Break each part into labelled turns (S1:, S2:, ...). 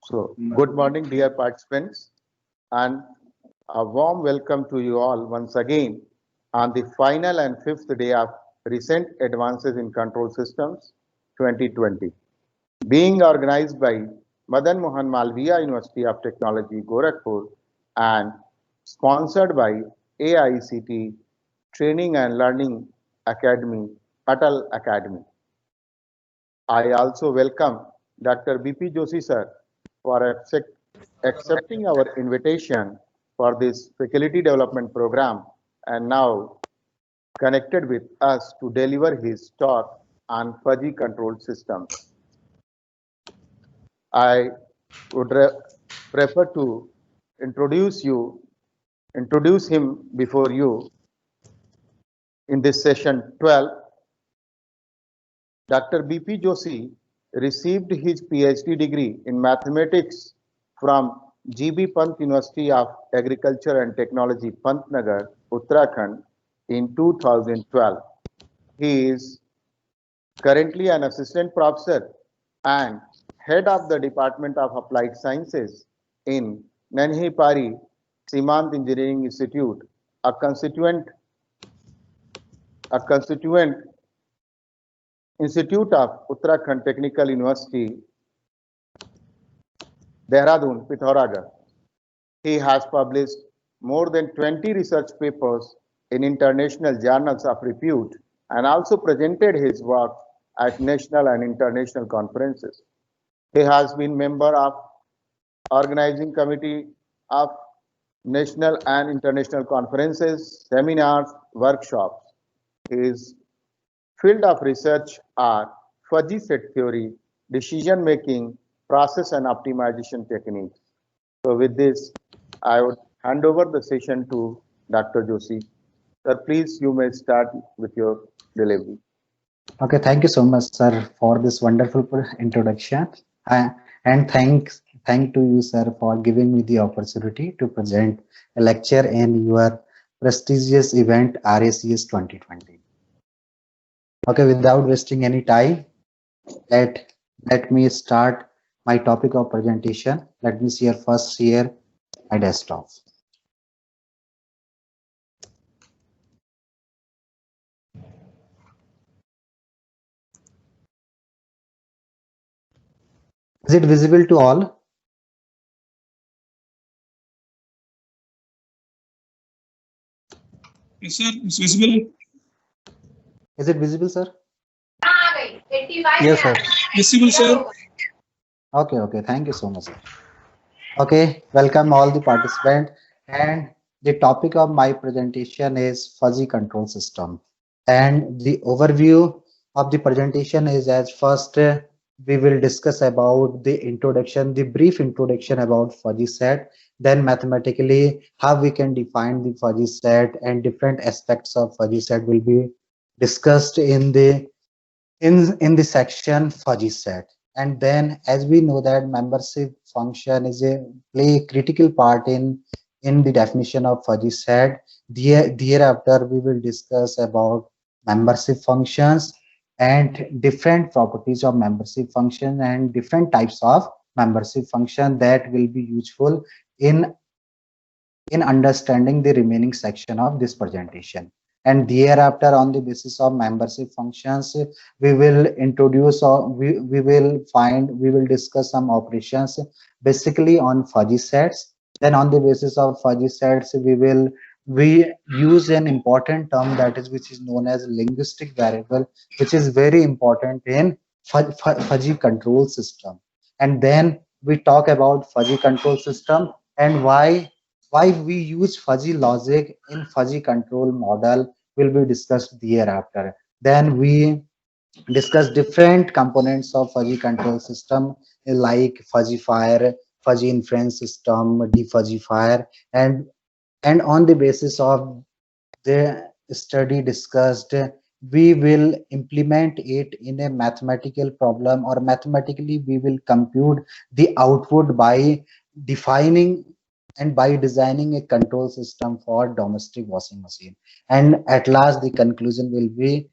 S1: So, good morning, dear participants, and a warm welcome to you all once again on the final and fifth day of Recent Advances in Control Systems 2020, being organized by Madan Mohan Malviya University of Technology, Gorakhpur, and sponsored by AICT Training and Learning Academy, Atal Academy. I also welcome Dr. BP Joshi sir for accepting our invitation for this faculty development program and now connected with us to deliver his talk on fuzzy control systems. I would prefer to introduce you, introduce him before you in this session 12. Dr. BP Joshi received his PhD degree in mathematics from GB Pant University of Agriculture and Technology, Pantnagar, Uttarakhand in 2012. He is currently an assistant professor and head of the Department of Applied Sciences in Nanhi Pari Simant Engineering Institute, a constituent Institute of Uttarakhand Technical University, Dehradun, Pithoragarh. He has published more than 20 research papers in international journals of repute and also presented his work at national and international conferences. He has been member of organizing committee of national and international conferences, seminars, workshops. His field of research are fuzzy set theory, decision making, process and optimization techniques. So with this, I would hand over the session to Dr. Joshi. Sir, please, you may start with your delivery.
S2: Okay, thank you so much, sir, for this wonderful introduction. And thank to you, sir, for giving me the opportunity to present a lecture in your prestigious event RACS 2020. Okay, without wasting any time, let me start my topic of presentation. Let me first share my desktop. Is it visible to all?
S3: Yes, sir. It's visible.
S2: Is it visible, sir?
S4: Yes, sir.
S3: Visible, sir.
S2: Okay. Thank you so much, sir. Okay, welcome all the participants. And the topic of my presentation is fuzzy control system. And the overview of the presentation is as first we will discuss about the introduction, the brief introduction about fuzzy set, then mathematically how we can define the fuzzy set and different aspects of fuzzy set will be discussed in the section fuzzy set. And then as we know that membership function is a play a critical part in the definition of fuzzy set. Thereafter we will discuss about membership functions and different properties of membership function and different types of membership function that will be useful in understanding the remaining section of this presentation. And thereafter, on the basis of membership functions, we will introduce or we will discuss some operations basically on fuzzy sets. Then on the basis of fuzzy sets, we use an important term that is which is known as linguistic variable, which is very important in fuzzy control system. And then we talk about fuzzy control system and why we use fuzzy logic in fuzzy control model will be discussed thereafter. Then we discuss different components of fuzzy control system like fuzzifier, fuzzy inference system, defuzzifier, and on the basis of the study discussed, we will implement it in a mathematical problem, or mathematically we will compute the output by defining and by designing a control system for domestic washing machine. And at last the conclusion will be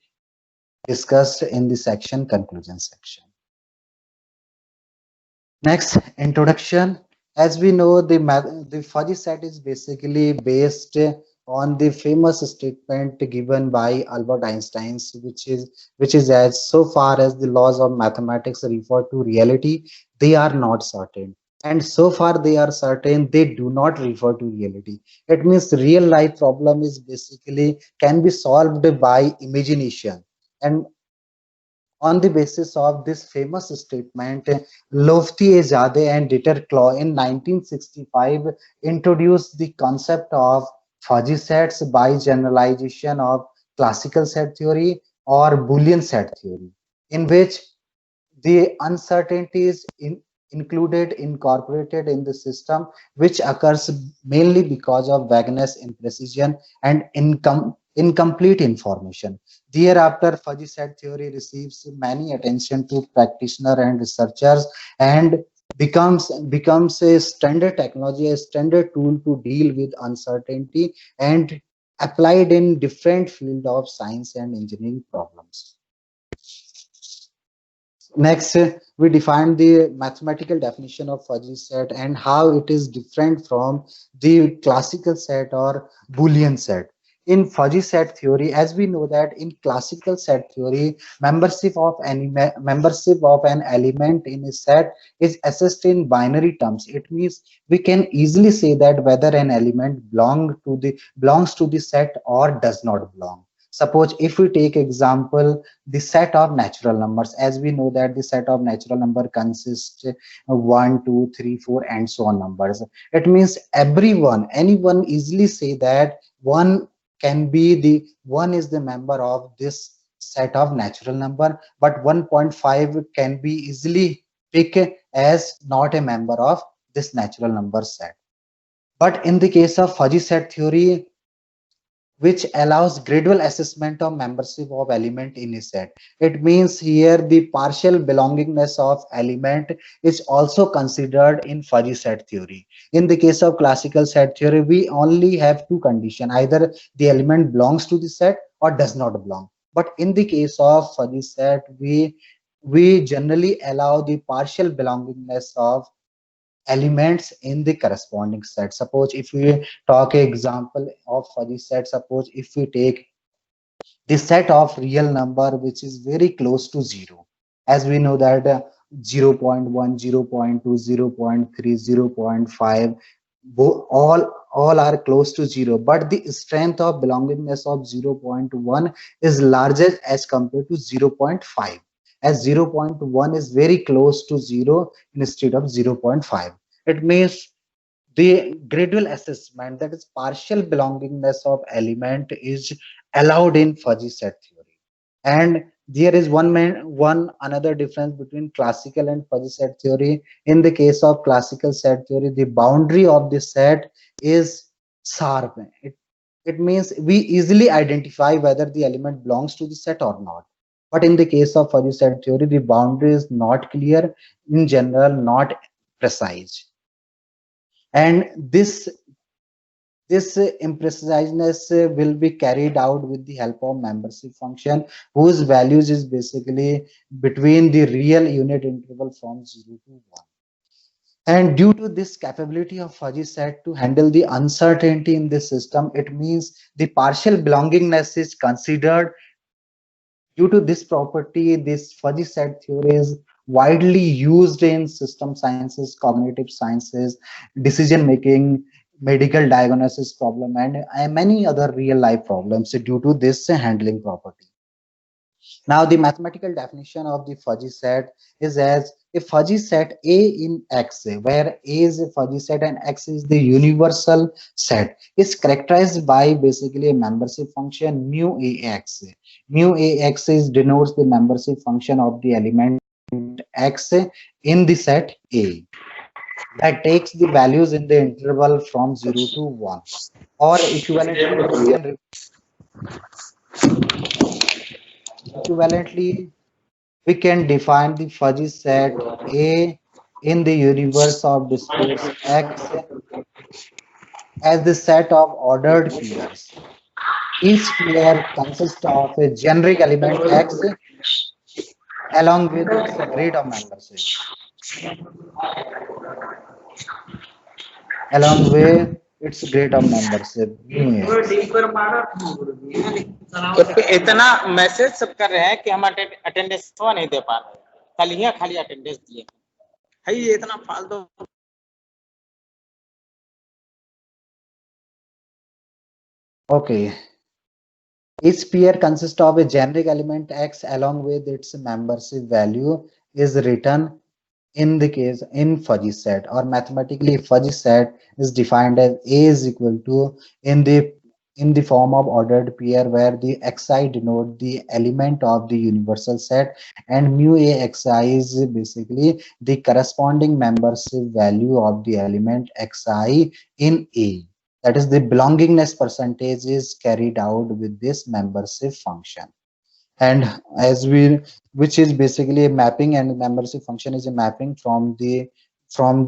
S2: discussed in the conclusion section. Next, introduction. As we know, the fuzzy set is basically based on the famous statement given by Albert Einstein, which is as so far as the laws of mathematics refer to reality, they are not certain. And so far they are certain, they do not refer to reality. It means real life problem is basically can be solved by imagination. And on the basis of this famous statement, Lofty-Ezade and Dieter-Claw in 1965 introduced the concept of fuzzy sets by generalization of classical set theory or Boolean set theory, in which the uncertainties included incorporated in the system, which occurs mainly because of vagueness, imprecision, and incomplete information. Thereafter, fuzzy set theory receives many attention to practitioner and researchers, and becomes a standard technology, a standard tool to deal with uncertainty and applied in different field of science and engineering problems. Next, we define the mathematical definition of fuzzy set and how it is different from the classical set or Boolean set. In fuzzy set theory, as we know that in classical set theory, membership of an element in a set is assessed in binary terms. It means we can easily say that whether an element belongs to the set or does not belong. Suppose if we take example the set of natural numbers, as we know that the set of natural number consists of 1 2 3 4 and so on numbers. It means anyone easily say that one is the member of this set of natural number, but 1.5 can be easily picked as not a member of this natural number set. But in the case of fuzzy set theory, which allows gradual assessment of membership of element in a set. It means here the partial belongingness of element is also considered in fuzzy set theory. In the case of classical set theory, we only have two conditions: either the element belongs to the set or does not belong. But in the case of fuzzy set, we generally allow the partial belongingness of elements in the corresponding set. Suppose if we talk example of fuzzy set, suppose if we take the set of real number which is very close to zero, as we know that 0 0.1 0 0.2 0 0.3 0 0.5 all are close to zero, but the strength of belongingness of 0.1 is larger as compared to 0.5, as 0.1 is very close to zero instead of 0.5. It means the gradual assessment, that is partial belongingness of element, is allowed in fuzzy set theory. And there is one another difference between classical and fuzzy set theory. In the case of classical set theory, the boundary of the set is sharp. It means we easily identify whether the element belongs to the set or not. But in the case of fuzzy set theory, the boundary is not clear, in general not precise. And this impreciseness will be carried out with the help of membership function, whose values is basically between the real unit interval from 0 to 1. And due to this capability of fuzzy set to handle the uncertainty in this system, it means the partial belongingness is considered. Due to this property, this fuzzy set theory is widely used in system sciences, cognitive sciences, decision making, medical diagnosis problem, and many other real life problems due to this handling property. Now, the mathematical definition of the fuzzy set is as a fuzzy set A in X, where A is a fuzzy set and X is the universal set, is characterized by basically a membership function mu AX. Mu AX is denotes the membership function of the element X in the set A that takes the values in the interval from 0 to 1. Or equivalently, we can define the fuzzy set A in the universe of discourse X as the set of ordered pairs. Each pair consists of a generic element X along with its grade of membership. along with its grade of membership mu x.
S4: क्योंकि इतना message सब कर रहे हैं कि हम attendance नहीं दे पा रहे, कल ही खाली अटेंडेंस दिए है, ये इतना फालतू।
S2: Okay. Each pair consists of a generic element x along with its membership value is written in the case in fuzzy set, or mathematically fuzzy set is defined as A is equal to in the form of ordered pair where the xi denote the element of the universal set and mu a xi is basically the corresponding membership value of the element xi in A. That is, the belongingness percentage is carried out with this membership function. And as we, which is basically a mapping, and membership function is a mapping from the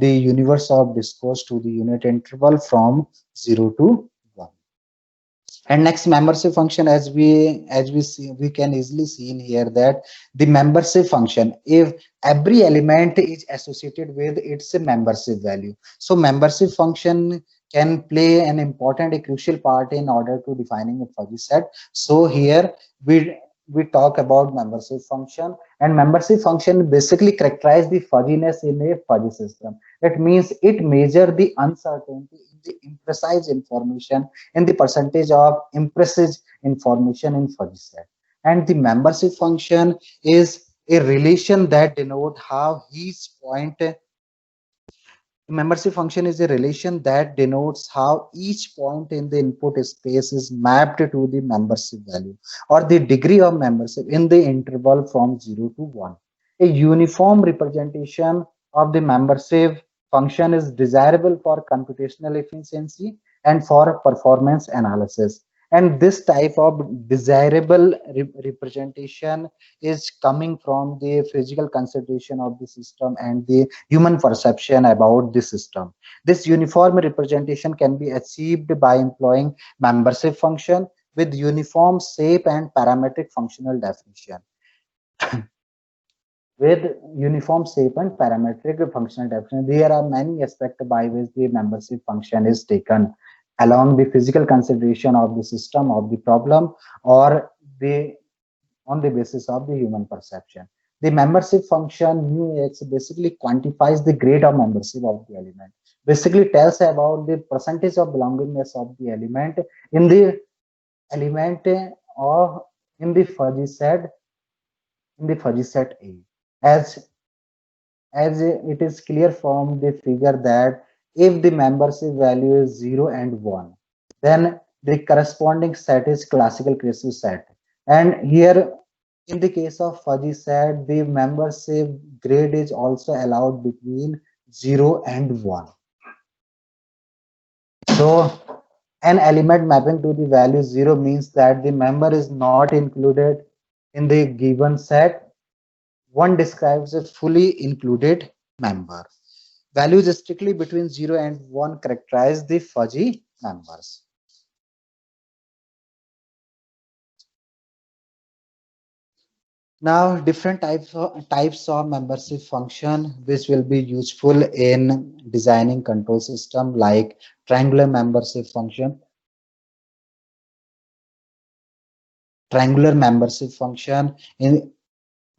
S2: universe of discourse to the unit interval from 0 to 1. And next, membership function, as we see, we can easily see in here that the membership function, if every element is associated with its membership value, so membership function can play an important, a crucial part in order to defining a fuzzy set. So here we talk about membership function, and membership function basically characterize the fuzziness in a fuzzy system. It means it measure the uncertainty in the imprecise information in the percentage of imprecise information in fuzzy set. And the membership function is a relation that denote how each point. Membership function is a relation that denotes how each point in the input space is mapped to the membership value or the degree of membership in the interval from 0 to 1. A uniform representation of the membership function is desirable for computational efficiency and for performance analysis. And this type of desirable representation is coming from the physical consideration of the system and the human perception about the system. This uniform representation can be achieved by employing membership function with uniform shape and parametric functional definition. With uniform shape and parametric functional definition, there are many aspects by which the membership function is taken along the physical consideration of the system of the problem or the on the basis of the human perception. The membership function mu x basically quantifies the grade of membership of the element. Basically tells about the percentage of belongingness of the element in the element or in the fuzzy set A. As it is clear from the figure that if the membership value is 0 and 1, then the corresponding set is classical Croce's set. And here in the case of fuzzy set, the membership grade is also allowed between 0 and 1. So an element mapping to the value 0 means that the member is not included in the given set. One describes a fully included member. Values strictly between 0 and 1 characterize the fuzzy members. Now, different types of membership function which will be useful in designing control system, like triangular membership function. Triangular membership function, in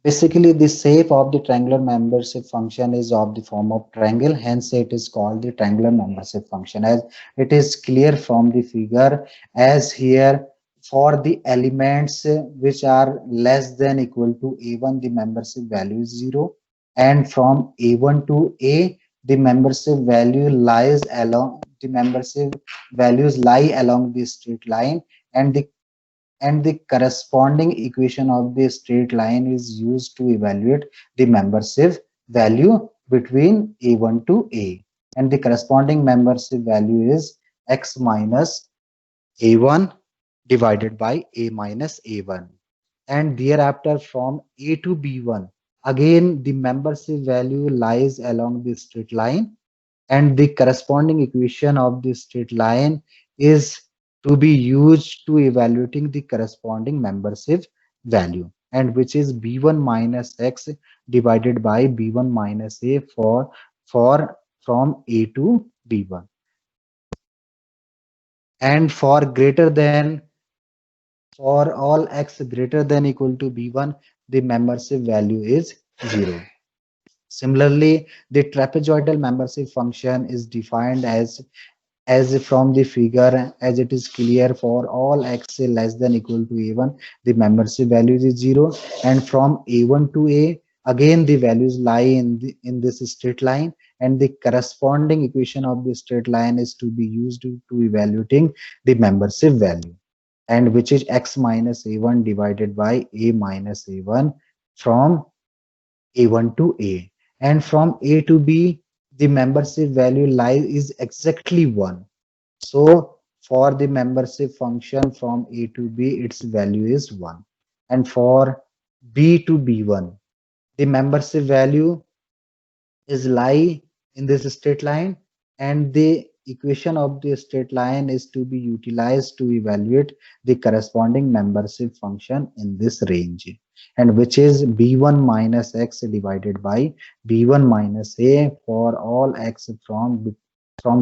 S2: basically the shape of the triangular membership function is of the form of triangle, hence it is called the triangular membership function, as it is clear from the figure. As here, for the elements which are less than equal to a1, the membership value is 0, and from a1 to a, the membership value lies along the membership values lie along the straight line, and the corresponding equation of the straight line is used to evaluate the membership value between a1 to a, and the corresponding membership value is x minus a1 divided by a minus a1, and thereafter from a to b1, again the membership value lies along the straight line, and the corresponding equation of the straight line is to be used to evaluating the corresponding membership value. and which is b1 minus x divided by b1 minus a for from a to b1. And for all x greater than equal to b1, the membership value is 0. Similarly, the trapezoidal membership function is defined as from the figure, as it is clear for all x less than equal to a1, the membership value is 0, and from a1 to a, again the values lie in this straight line, and the corresponding equation of the straight line is to be used to evaluating the membership value, and which is x minus a1 divided by a minus a1 from a1 to a, and from a to b the membership value is exactly 1. So for the membership function from a to b, its value is 1, and for b to b1 the membership value is lie in this straight line, and the equation of the straight line is to be utilized to evaluate the corresponding membership function in this range, and which is b1 minus x divided by b1 minus a for all x from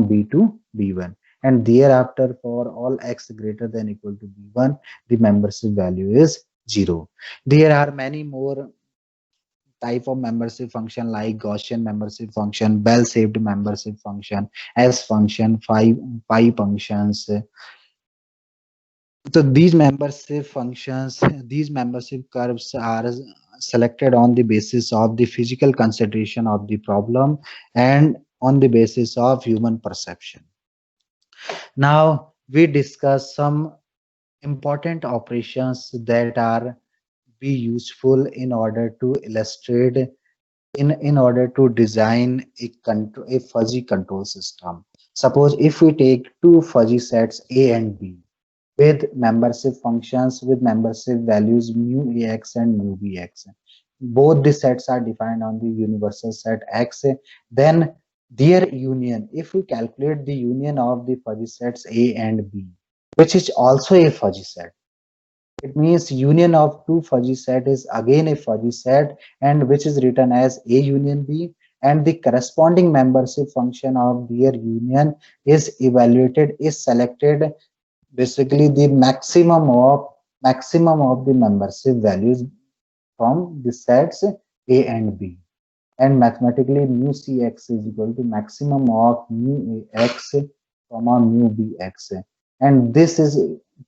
S2: b to b1, and thereafter for all x greater than equal to b1 the membership value is 0. There are many more type of membership function like Gaussian membership function, bell-shaped membership function, S function, pi functions. So these membership functions, these membership curves are selected on the basis of the physical consideration of the problem and on the basis of human perception. Now we discuss some important operations that are be useful in order to illustrate in order to design a fuzzy control system. Suppose if we take two fuzzy sets A and B with membership functions with membership values mu ax and mu bx. Both the sets are defined on the universal set X. Then their union, if we calculate the union of the fuzzy sets A and B, which is also a fuzzy set, it means union of two fuzzy set is again a fuzzy set, and which is written as A union B, and the corresponding membership function of their union is selected, basically the maximum of the membership values from the sets A and B, and mathematically mu cx is equal to maximum of mu ax comma mu bx, and this is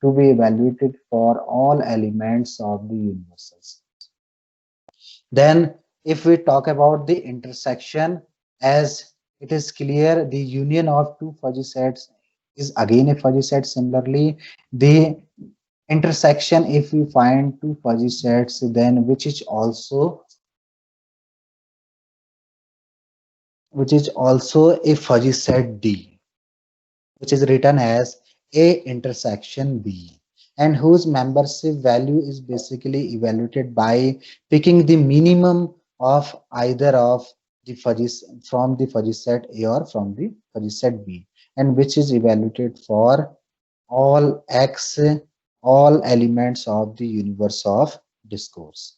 S2: to be evaluated for all elements of the universals. Then if we talk about the intersection, as it is clear the union of two fuzzy sets is again a fuzzy set. Similarly, the intersection, if we find two fuzzy sets, then which is also a fuzzy set D, which is written as A intersection B, and whose membership value is basically evaluated by picking the minimum of either of the fuzzies from the fuzzy set A or from the fuzzy set B, and which is evaluated for all x, all elements of the universe of discourse.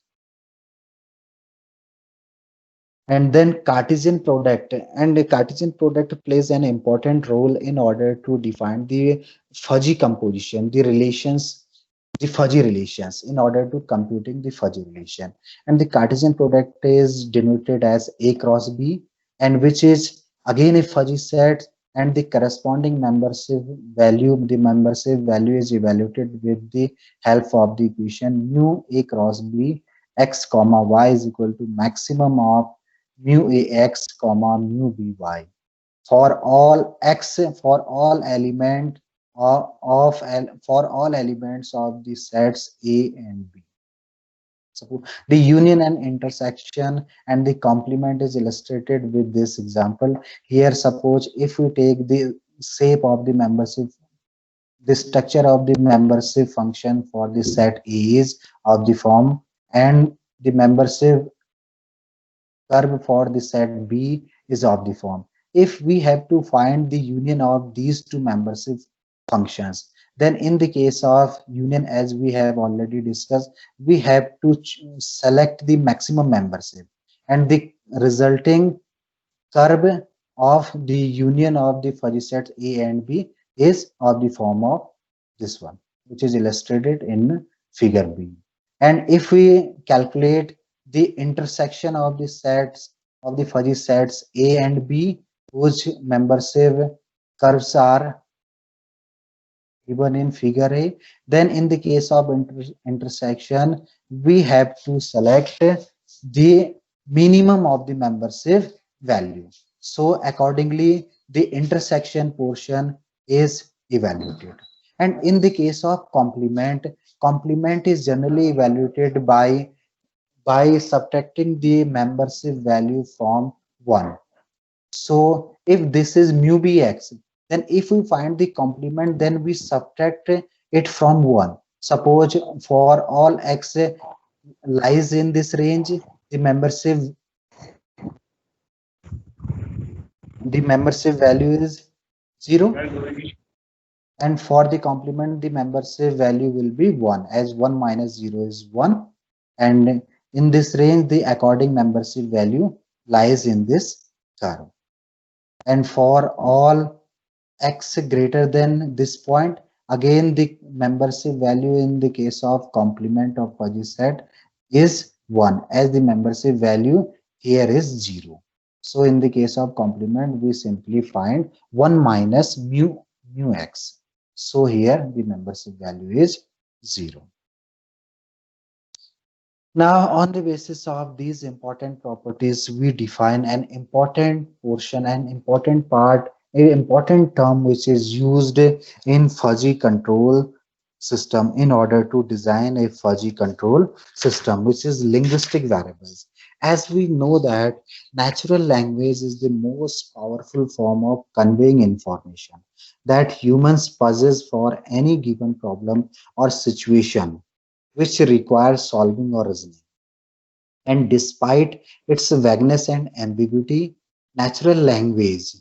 S2: And then Cartesian product, and the Cartesian product plays an important role in order to define the fuzzy composition, the fuzzy relations, in order to computing the fuzzy relation. And the Cartesian product is denoted as A cross B, and which is again a fuzzy set, and the corresponding membership value is evaluated with the help of the equation mu A cross B x comma y is equal to maximum of mu ax comma mu by for all x, for all elements of the sets A and B. So the union and intersection and the complement is illustrated with this example. Here suppose if we take the shape of the membership, the structure of the membership function for the set A is of the form, and the membership curve for the set B is of the form. If we have to find the union of these two membership functions, Then in the case of union, as we have already discussed, we have to select the maximum membership, and the resulting curve of the union of the fuzzy sets A and B is of the form of this one, which is illustrated in figure B. And if we calculate the intersection of the sets of the fuzzy sets A and B, whose membership curves are given in figure A, then in the case of intersection, we have to select the minimum of the membership value. So accordingly, the intersection portion is evaluated. And in the case of complement, complement is generally evaluated by subtracting the membership value from 1. So if this is mu bx, then if we find the complement, then we subtract it from 1. Suppose for all x lies in this range, the membership value is 0, and for the complement the membership value will be 1, as 1 minus 0 is 1, and in this range the according membership value lies in this curve. And for all x greater than this point, again the membership value in the case of complement of fuzzy set is 1, as the membership value here is 0. So in the case of complement, we simply find 1 minus mu x. So here the membership value is 0. Now, on the basis of these important properties, we define an important portion, an important part, an important term which is used in fuzzy control system in order to design a fuzzy control system, which is linguistic variables. As we know that natural language is the most powerful form of conveying information that humans possess for any given problem or situation which requires solving or reasoning. And despite its vagueness and ambiguity, natural language,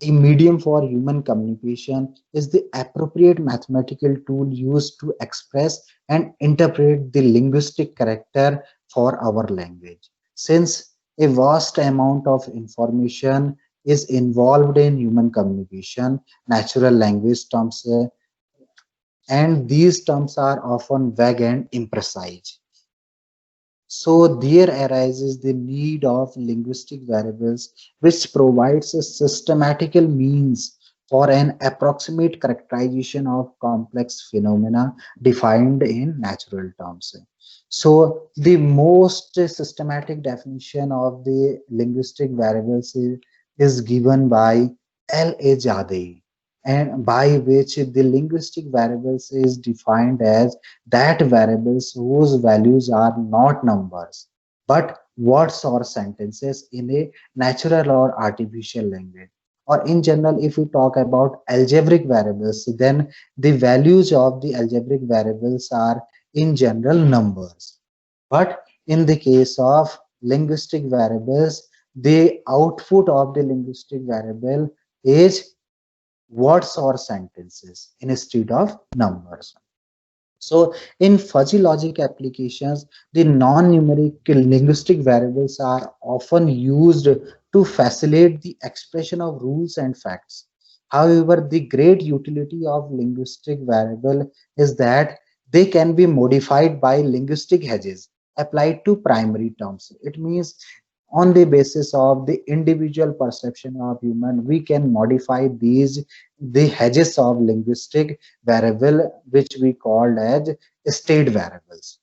S2: a medium for human communication, is the appropriate mathematical tool used to express and interpret the linguistic character for our language. Since a vast amount of information is involved in human communication, natural language terms and these terms are often vague and imprecise. So there arises the need of linguistic variables, which provides a systematical means for an approximate characterization of complex phenomena defined in natural terms. So the most systematic definition of the linguistic variables is given by L.A. Jade, and by which the linguistic variables is defined as that variables whose values are not numbers but words or sentences in a natural or artificial language. Or in general, if we talk about algebraic variables, then the values of the algebraic variables are in general numbers. But in the case of linguistic variables, the output of the linguistic variable is words or sentences instead of numbers. So in fuzzy logic applications, the non-numeric linguistic variables are often used to facilitate the expression of rules and facts. However, the great utility of linguistic variable is that they can be modified by linguistic hedges applied to primary terms. It means on the basis of the individual perception of human, we can modify the hedges of linguistic variable, which we called as state variables.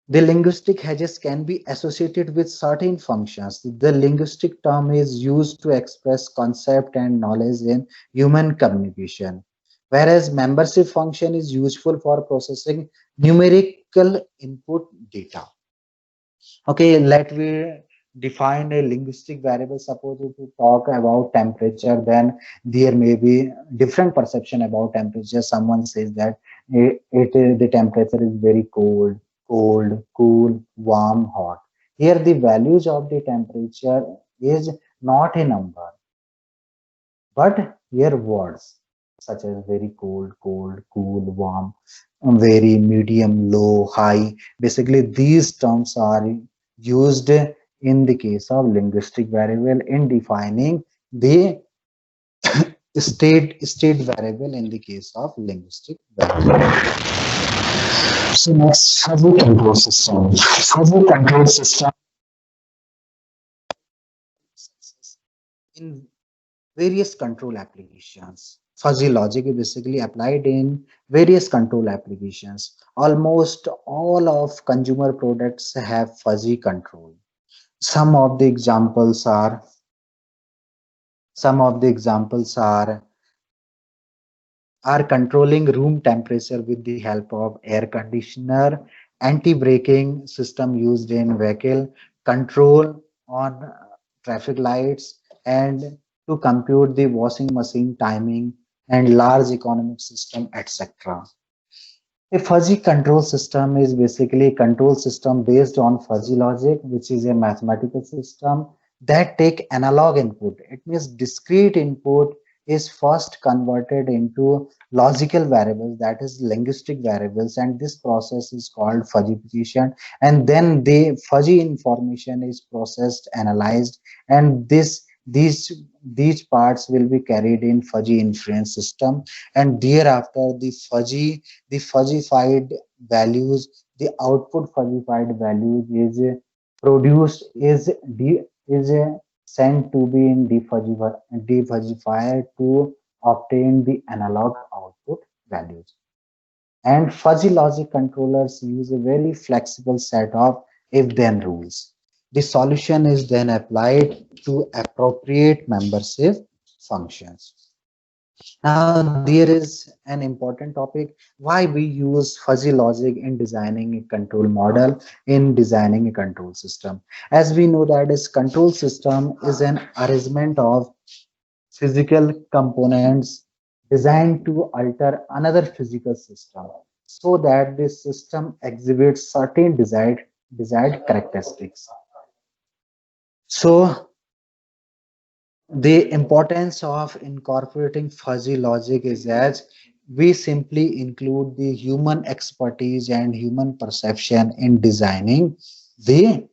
S2: The linguistic hedges can be associated with certain functions. The linguistic term is used to express concept and knowledge in human communication, whereas membership function is useful for processing numerical input data. Okay, let me define a linguistic variable. Suppose if we talk about temperature, then there may be different perception about temperature. Someone says that the temperature is very cold, cool, warm, hot. Here the values of the temperature is not a number, but here words. such as very cold, cool, warm, very medium, low, high. Basically, these terms are used in the case of linguistic variable in defining the state variable in the case of linguistic variable. So next, fuzzy control system. Fuzzy control system in various control applications. Fuzzy logic is basically applied in various control applications. Almost all of consumer products have fuzzy control. Some of the examples are some of the examples are controlling room temperature with the help of air conditioner, anti-braking system used in vehicle, control on traffic lights, and to compute the washing machine timing and large economic system, etc. A fuzzy control system is basically a control system based on fuzzy logic, which is a mathematical system that take analog input. It means discrete input is first converted into logical variables, that is linguistic variables, and this process is called fuzzification. And then the fuzzy information is processed, analyzed, and these parts will be carried in fuzzy inference system, and thereafter the fuzzified values, the output fuzzified values is produced is sent to be in defuzzifier to obtain the analog output values. And fuzzy logic controllers use a very flexible set of if-then rules. The solution is then applied to appropriate membership functions. Now, there is an important topic why we use fuzzy logic in designing a control model, in designing a control system. As we know that this control system is an arrangement of physical components designed to alter another physical system so that this system exhibits certain desired characteristics. So the importance of incorporating fuzzy logic is as we simply include the human expertise and human perception in designing the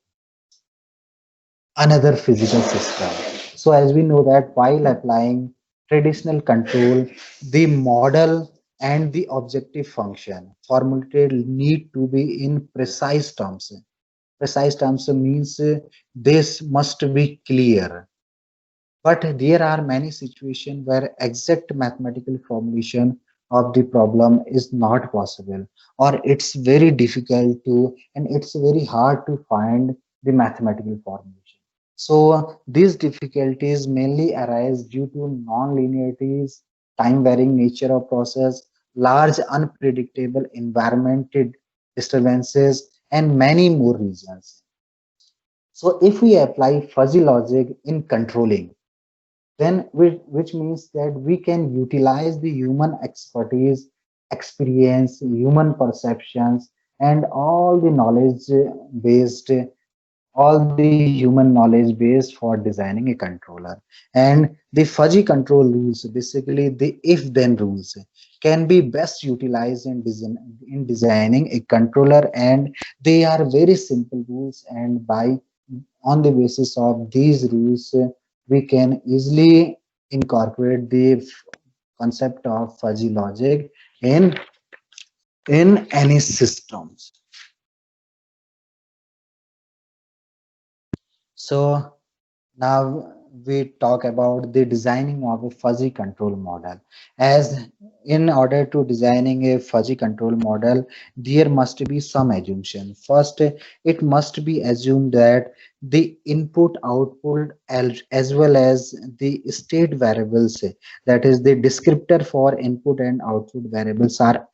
S2: another physical system. So as we know that while applying traditional control, the model and the objective function formulated need to be in precise terms. Precise terms means this must be clear. But there are many situations where exact mathematical formulation of the problem is not possible, or it's very difficult to, and it's very hard to find the mathematical formulation. So these difficulties mainly arise due to non-linearities, time-varying nature of process, large unpredictable environmental disturbances, and many more reasons. So if we apply fuzzy logic in controlling, then which means that we can utilize the human expertise, experience, human perceptions, and all the human knowledge base for designing a controller. And the fuzzy control rules, basically the if then rules, can be best utilized in designing a controller, and they are very simple rules, and by on the basis of these rules we can easily incorporate the concept of fuzzy logic in any systems. So now we talk about the designing of a fuzzy control model. As in order to designing a fuzzy control model, there must be some assumption. First, it must be assumed that the input output as well as the state variables, that is the descriptor for input and output variables are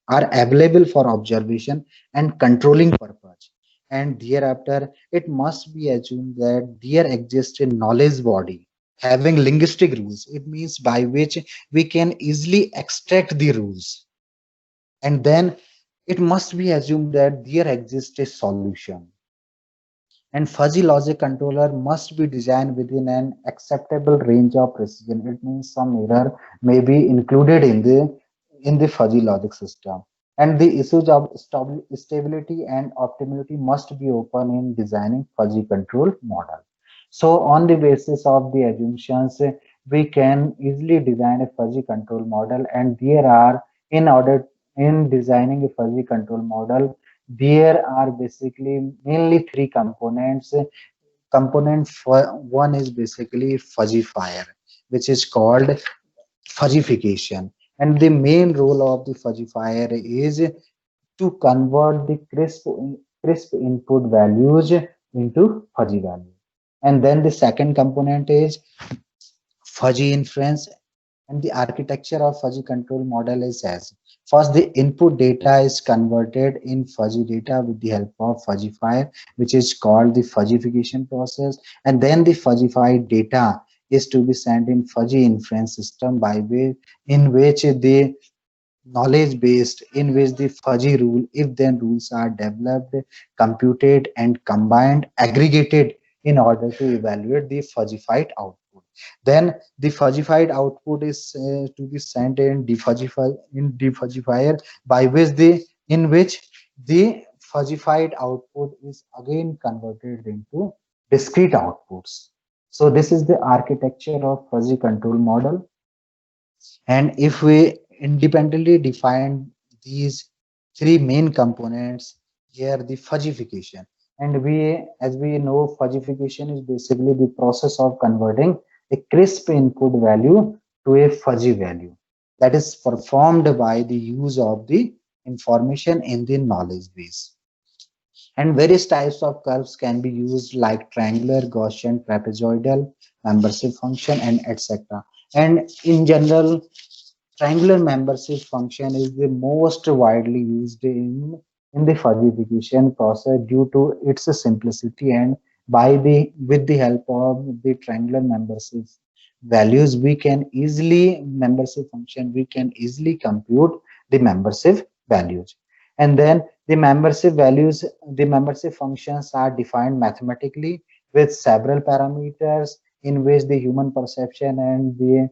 S2: available for observation and controlling purpose. And thereafter it must be assumed that there exists a knowledge body having linguistic rules. It means by which we can easily extract the rules. And then it must be assumed that there exists a solution. And fuzzy logic controller must be designed within an acceptable range of precision. It means some error may be included in the fuzzy logic system. And the issues of stability and optimality must be open in designing fuzzy control model. So on the basis of the assumptions, we can easily design a fuzzy control model. And there are, in designing a fuzzy control model, there are basically mainly three components. Component for one is basically fuzzifier, which is called fuzzification. And the main role of the fuzzifier is to convert the crisp input values into fuzzy values. And then the second component is fuzzy inference. And the architecture of fuzzy control model is as first, the input data is converted in fuzzy data with the help of fuzzifier, which is called the fuzzification process. And then the fuzzified data is to be sent in fuzzy inference system by way in which the knowledge based, in which the fuzzy rule if then rules are developed, computed and combined, aggregated in order to evaluate the fuzzified output. Then the fuzzified output is to be sent in defuzzifier by which the fuzzified output is again converted into discrete outputs. So this is the architecture of fuzzy control model. And if we independently define these three main components, here the fuzzification. And as we know, fuzzification is basically the process of converting a crisp input value to a fuzzy value that is performed by the use of the information in the knowledge base. And various types of curves can be used like triangular, Gaussian, trapezoidal, membership function, and etc. And in general, triangular membership function is the most widely used in the fuzzification process due to its simplicity, and with the help of the triangular membership values membership function we can easily compute the membership values. And then the membership functions are defined mathematically with several parameters in which the human perception and the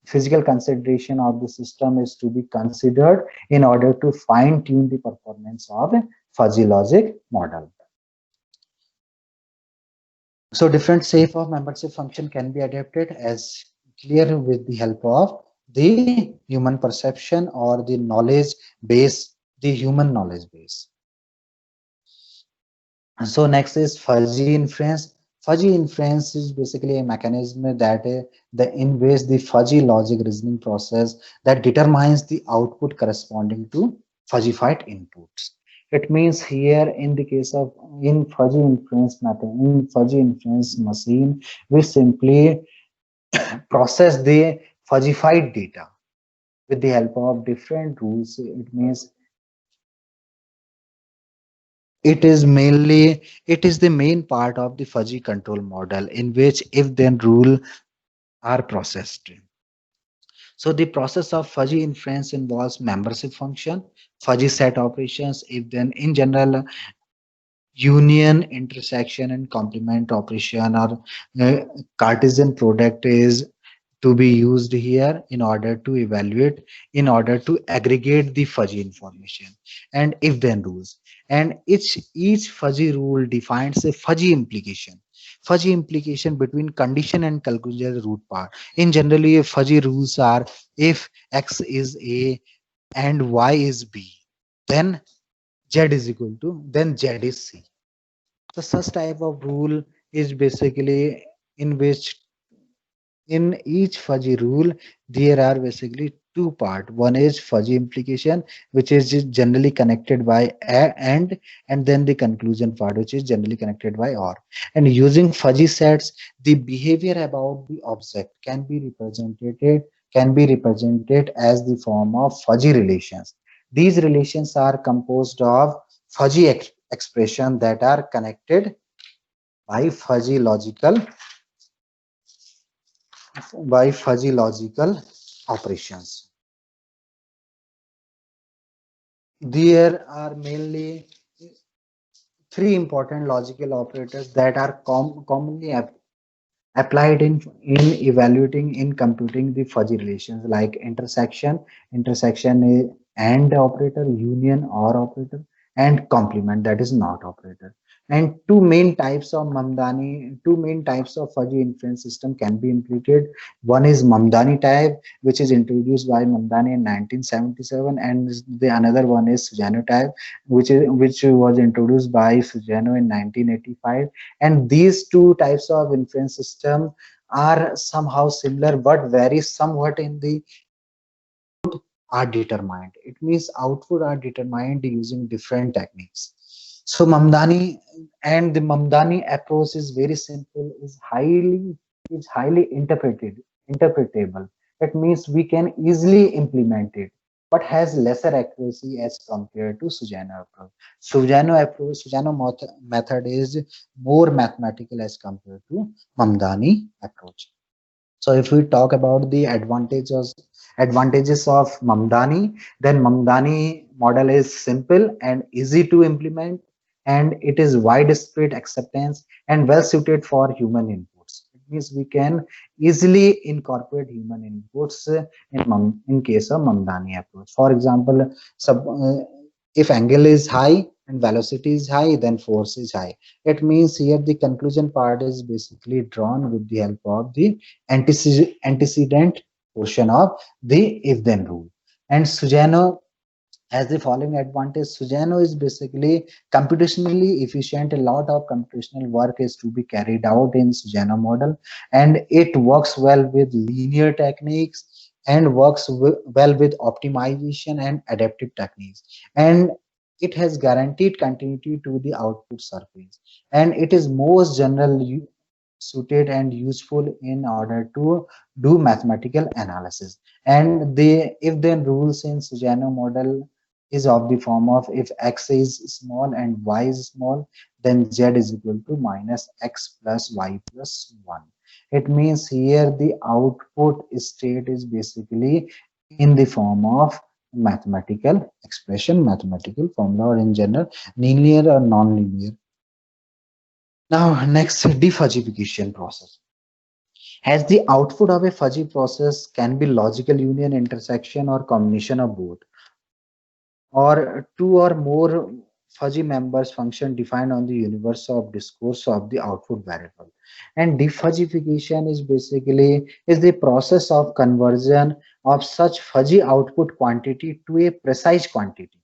S2: physical consideration of the system is to be considered in order to fine tune the performance of a fuzzy logic model. So different shape of membership function can be adapted as clear with the help of the human perception or the knowledge base, the human knowledge base. So next is fuzzy inference. Fuzzy inference is basically a mechanism in which the fuzzy logic reasoning process that determines the output corresponding to fuzzified inputs. It means here in the case of in fuzzy inference method, in fuzzy inference machine, we simply process the fuzzified data with the help of different rules. It means it is the main part of the fuzzy control model in which if then rule are processed. So the process of fuzzy inference involves membership function, fuzzy set operations, if then in general union, intersection and complement operation or Cartesian product is to be used here in order to evaluate, in order to aggregate the fuzzy information, and if then rules. And each fuzzy rule defines a fuzzy implication between condition and conclusion root part. In generally, fuzzy rules are if x is a and y is b, then z is equal to, then z is c. So such type of rule is basically in which in each fuzzy rule there are basically two part. One is fuzzy implication, which is just generally connected by and then the conclusion part, which is generally connected by or. And using fuzzy sets, the behavior about the object can be represented as the form of fuzzy relations. These relations are composed of fuzzy expression that are connected by fuzzy logical operations. There are mainly three important logical operators that are commonly applied in evaluating in computing the fuzzy relations, like intersection is and operator, union or operator, and complement, that is not operator. And two main types of fuzzy inference system can be implemented. One is Mamdani type, which is introduced by Mamdani in 1977, and the another one is Sujano type, which was introduced by Sujano in 1985. And these two types of inference system are somehow similar but vary somewhat in the are determined. It means output are determined using different techniques. So Mamdani approach is very simple, is highly interpretable. It means we can easily implement it, but has lesser accuracy as compared to Sujano approach. Method is more mathematical as compared to Mamdani approach. So if we talk about the advantages of Mamdani, then Mamdani model is simple and easy to implement, and it is widespread acceptance and well suited for human inputs. It means we can easily incorporate human inputs in case of Mamdani approach. For example, if angle is high and velocity is high, then force is high. It means here the conclusion part is basically drawn with the help of the antecedent portion of the if then rule. And Sujano has the following advantage. Sujano is basically computationally efficient. A lot of computational work is to be carried out in Sujano model, and it works well with linear techniques and works well with optimization and adaptive techniques, and it has guaranteed continuity to the output surface, and it is most generally suited and useful in order to do mathematical analysis. And the if then rules in Sujano model is of the form of, if x is small and y is small, then z is equal to minus x plus y plus 1. It means here the output state is basically in the form of mathematical expression, mathematical formula, or in general linear or non-linear. Now next, defuzzification process. As the output of a fuzzy process can be logical union, intersection, or combination of both, or two or more fuzzy members function defined on the universe of discourse of the output variable. And defuzzification is basically the process of conversion of such fuzzy output quantity to a precise quantity.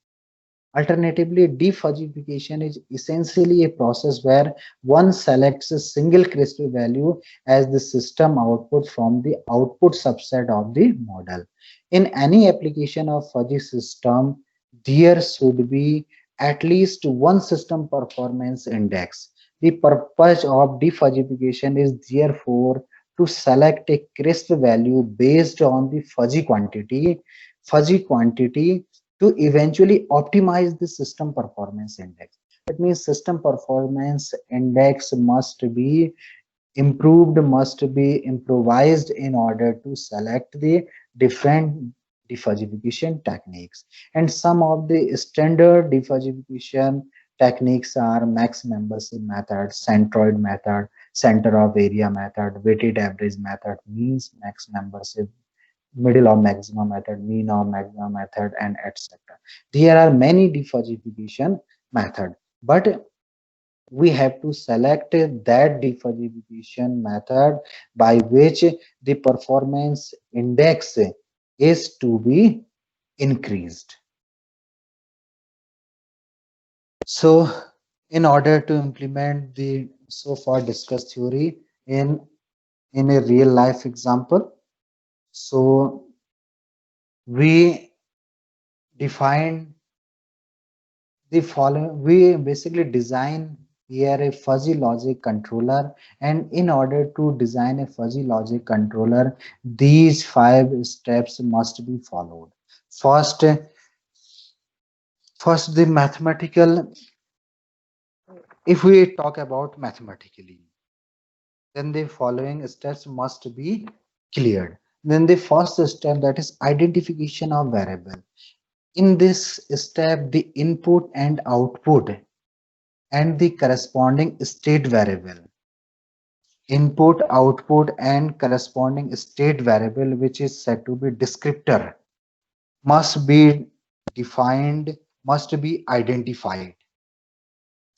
S2: Alternatively, defuzzification is essentially a process where one selects a single crystal value as the system output from the output subset of the model. In any application of fuzzy system, there should be at least one system performance index. The purpose of defuzzification is therefore to select a crystal value based on the fuzzy quantity to eventually optimize the system performance index. That means system performance index must be improved, must be improvised in order to select the different defuzzification techniques. And some of the standard defuzzification techniques are max membership method, centroid method, center of area method, weighted average method, means max membership, middle of maximum method, mean of maximum method, and etc. There are many defuzzification method, but we have to select that defuzzification method by which the performance index is to be increased. So in order to implement the so far discussed theory in a real life example, so we define the following. We basically design here a fuzzy logic controller, and in order to design a fuzzy logic controller, these 5 steps must be followed. First, the mathematical. If we talk about mathematically, then the following steps must be cleared. Then the first step, that is identification of variable. In this step, the input and output and the corresponding state variable. Input, output, and corresponding state variable, which is said to be descriptor, must be defined, must be identified.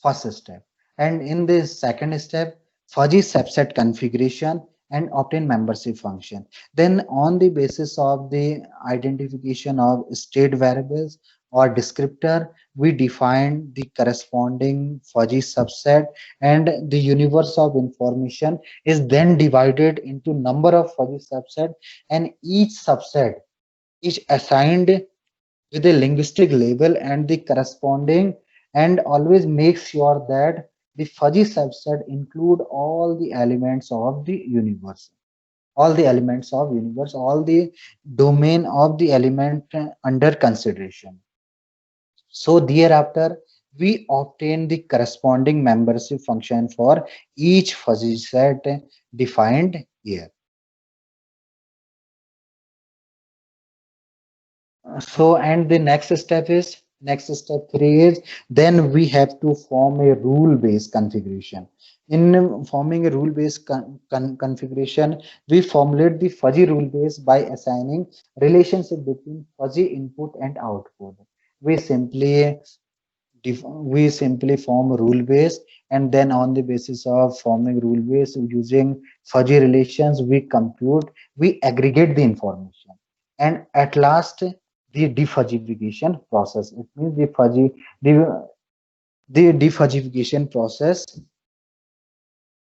S2: First step. And in this second step, fuzzy subset configuration and obtain membership function. Then on the basis of the identification of state variables or descriptor, we define the corresponding fuzzy subset, and the universe of information is then divided into number of fuzzy subset, and each subset is assigned with a linguistic label and the corresponding, and always make sure that the fuzzy subset include all the elements of the universe, all the elements of universe, all the domain of the element under consideration. So thereafter we obtain the corresponding membership function for each fuzzy set defined here. So, and the next step 3 is, then we have to form a rule-based configuration. In forming a rule-based configuration, we formulate the fuzzy rule base by assigning relationship between fuzzy input and output. We simply we simply form a rule base, and then on the basis of forming rule base using fuzzy relations, we compute, we aggregate the information, and at last the defuzzification process. It means the the defuzzification process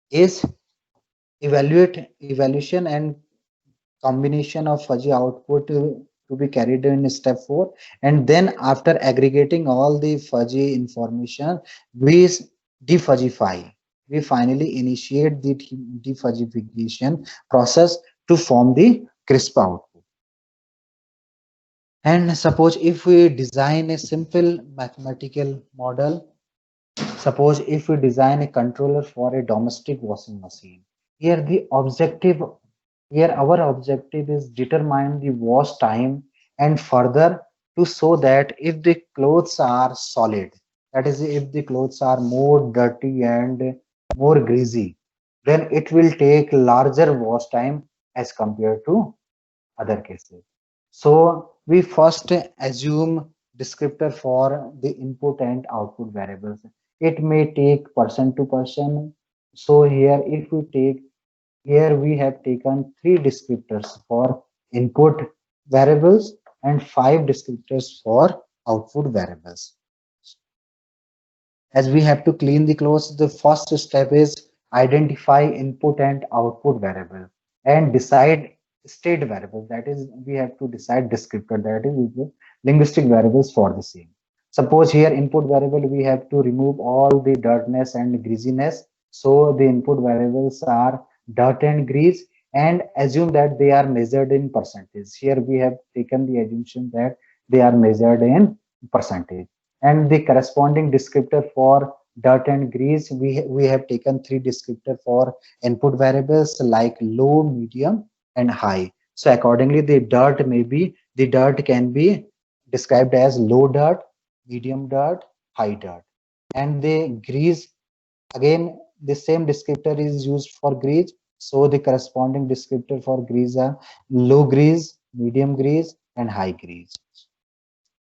S2: is evaluation and combination of fuzzy output to be carried in step 4, and then after aggregating all the fuzzy information, we defuzzify, we finally initiate the defuzzification process to form the crisp output. And suppose if we design a simple mathematical model, suppose if we design a controller for a domestic washing machine, here the objective, here our objective is determine the wash time, and further to show that if the clothes are solid, that is if the clothes are more dirty and more greasy, then it will take larger wash time as compared to other cases. So we first assume descriptor for the input and output variables. It may take person to person. So here if we take, here we have taken 3 descriptors for input variables and 5 descriptors for output variables. As we have to clean the clothes, the first step is identify input and output variable and decide state variable. That is, we have to decide descriptor, that is the linguistic variables for the same. Suppose here input variable, we have to remove all the dirtiness and greasiness. So the input variables are dirt and grease, and assume that they are measured in percentage. Here we have taken the assumption that they are measured in percentage, and the corresponding descriptor for dirt and grease, we have taken 3 descriptor for input variables like low, medium, and high. So accordingly the dirt can be described as low dirt, medium dirt, high dirt. And the grease, again the same descriptor is used for grease, so the corresponding descriptor for grease are low grease, medium grease, and high grease.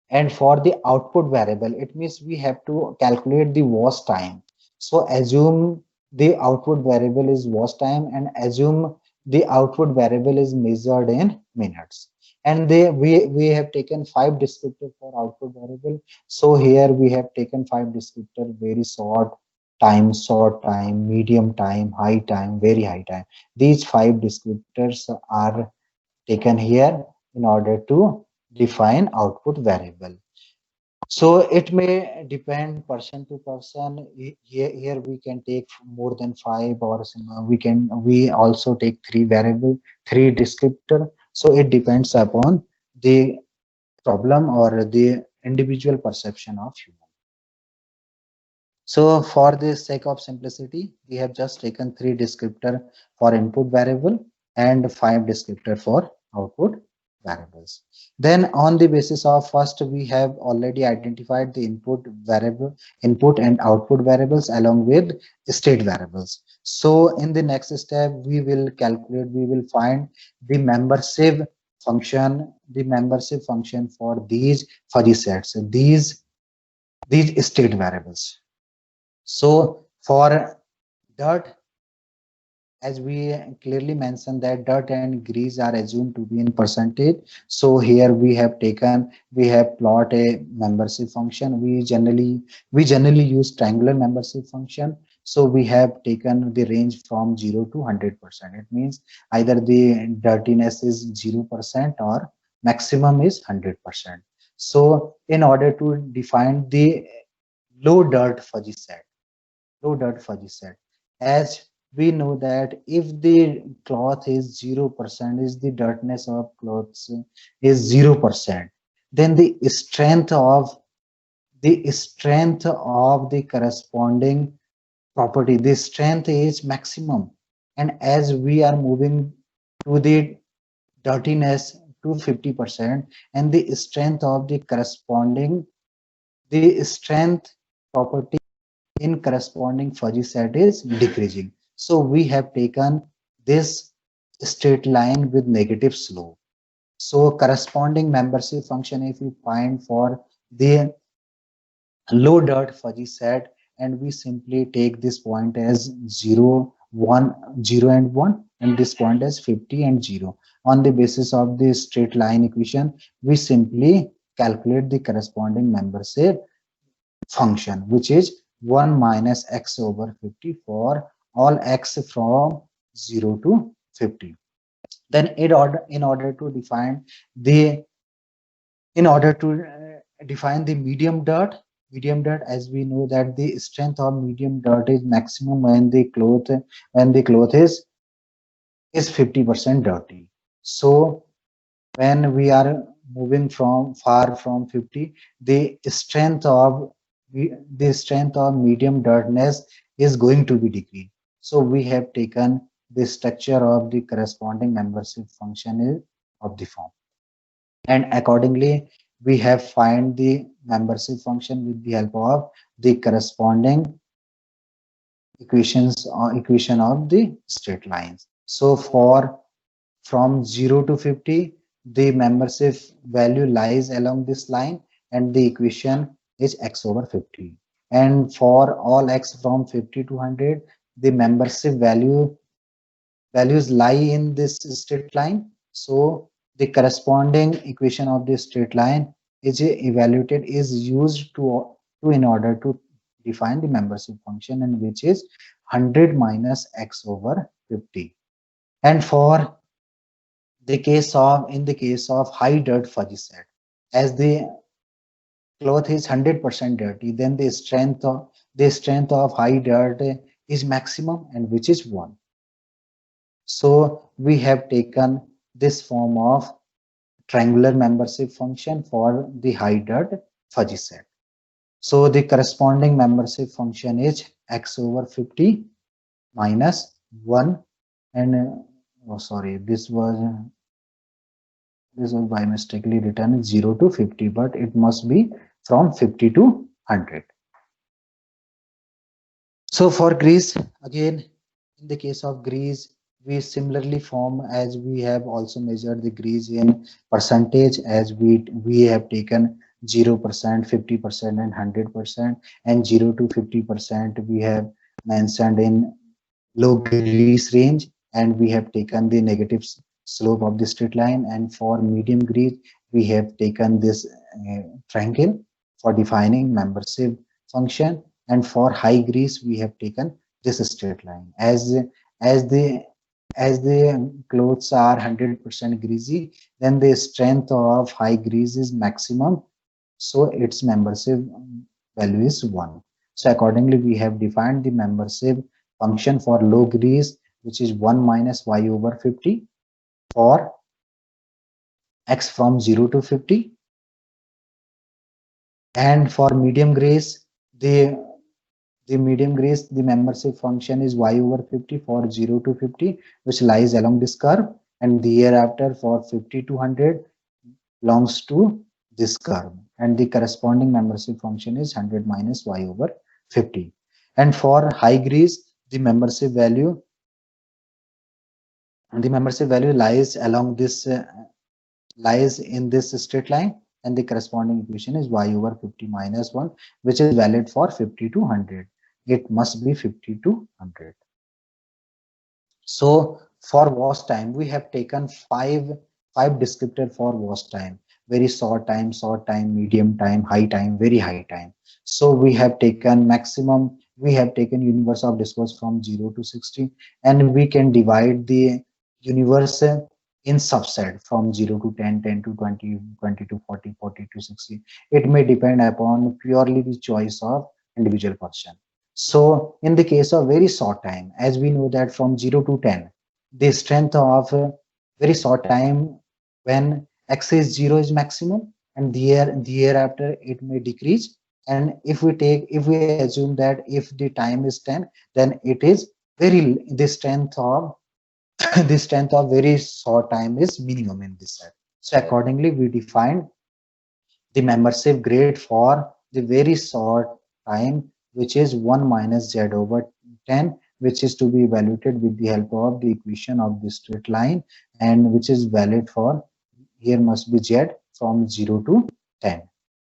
S2: And for the output variable, it means we have to calculate the wash time. So assume the output variable is wash time, and assume the output variable is measured in minutes. And we have taken 5 descriptor for output variable. So here we have taken 5 descriptor: very short time, medium time, high time, very high time. These 5 descriptors are taken here in order to define output variable. So it may depend person to person. Here we can take more than 5, or we also take 3 variable, 3 descriptor. So it depends upon the problem or the individual perception of human. So for the sake of simplicity, we have just taken 3 descriptor for input variable and 5 descriptor for output variables. Then on the basis of first, we have already identified the input variable, input and output variables along with state variables. So in the next step, we will calculate, we will find the membership function, for these fuzzy sets, these state variables. So for dirt, as we clearly mentioned that dirt and grease are assumed to be in percentage. So here we have plot a membership function. We generally use triangular membership function. So we have taken the range from 0 to 100%. It means either the dirtiness is 0% or maximum is 100%. So in order to define the low dirt fuzzy set, as we know that if the cloth is 0%, is the dirtiness of clothes is 0%, then the strength of the corresponding property, the strength is maximum. And as we are moving to the dirtiness to 50%, and the strength of the corresponding, the strength property in corresponding fuzzy set is decreasing. So we have taken this straight line with negative slope. So corresponding membership function, if we find for the low dirt fuzzy set, and we simply take this point as 0, 1, 0 and 1, and this point as 50 and 0. On the basis of the straight line equation, we simply calculate the corresponding membership function, which is 1 minus x over 50 for all x from 0 to 50. Then in order to define the medium dirt, as we know that the strength of medium dirt is maximum when the cloth is 50% dirty. So when we are moving from far from 50, the strength of medium dirtiness is going to be decreased. So we have taken the structure of the corresponding membership function of the form, and accordingly we have find the membership function with the help of the corresponding equation of the straight lines. So from 0 to 50, the membership value lies along this line, and the equation is x over 50. And for all x from 50 to 100, the membership values lie in this straight line. So the corresponding equation of the straight line is used in order to define the membership function, and which is 100 minus x over 50. And for in the case of high dirt fuzzy set, as the cloth is 100% dirty, then the strength of high dirt is maximum, and which is 1. So we have taken this form of triangular membership function for the high dirt fuzzy set. So the corresponding membership function is x over 50 minus 1, and this was by mistakenly written 0 to 50, but it must be from 50 to 100. So for grease, again, in the case of grease, we similarly form, as we have also measured the grease in percentage, as we have taken 0%, 50% and 100%, and 0 to 50% we have mentioned in low grease range, and we have taken the negative slope of the straight line. And for medium grease, we have taken this triangle for defining membership function, and for high grease we have taken this straight line. As the clothes are 100% greasy, then the strength of high grease is maximum, so its membership value is 1. So accordingly we have defined the membership function for low grease, which is 1 minus y over 50 for x from 0 to 50. And for medium grease, the membership function is y over 50 for 0 to 50, which lies along this curve, and thereafter for 50 to 100, belongs to this curve, and the corresponding membership function is 100 minus y over 50. And for high grease, the membership value lies along this lies in this straight line, and the corresponding equation is y over 50 minus 1, which is valid for 50 to 100. It must be 50 to 100. So for wash time, we have taken five descriptor for wash time: very short time, medium time, high time, very high time. So we have taken maximum, we have taken universe of discourse from 0 to 60, and we can divide the universe in subset from 0 to 10, 10 to 20, 20 to 40, 40 to 60. It may depend upon purely the choice of individual person. So in the case of very short time, as we know that from 0 to 10, the strength of very short time when x is 0 is maximum, and the year after it may decrease. And if we assume that if the time is 10, then it is the strength of the strength of very short time is minimum in this set. So accordingly, we define the membership grade for the very short time, which is 1 minus z over 10, which is to be evaluated with the help of the equation of the straight line, and which is valid for, here must be z from 0 to 10.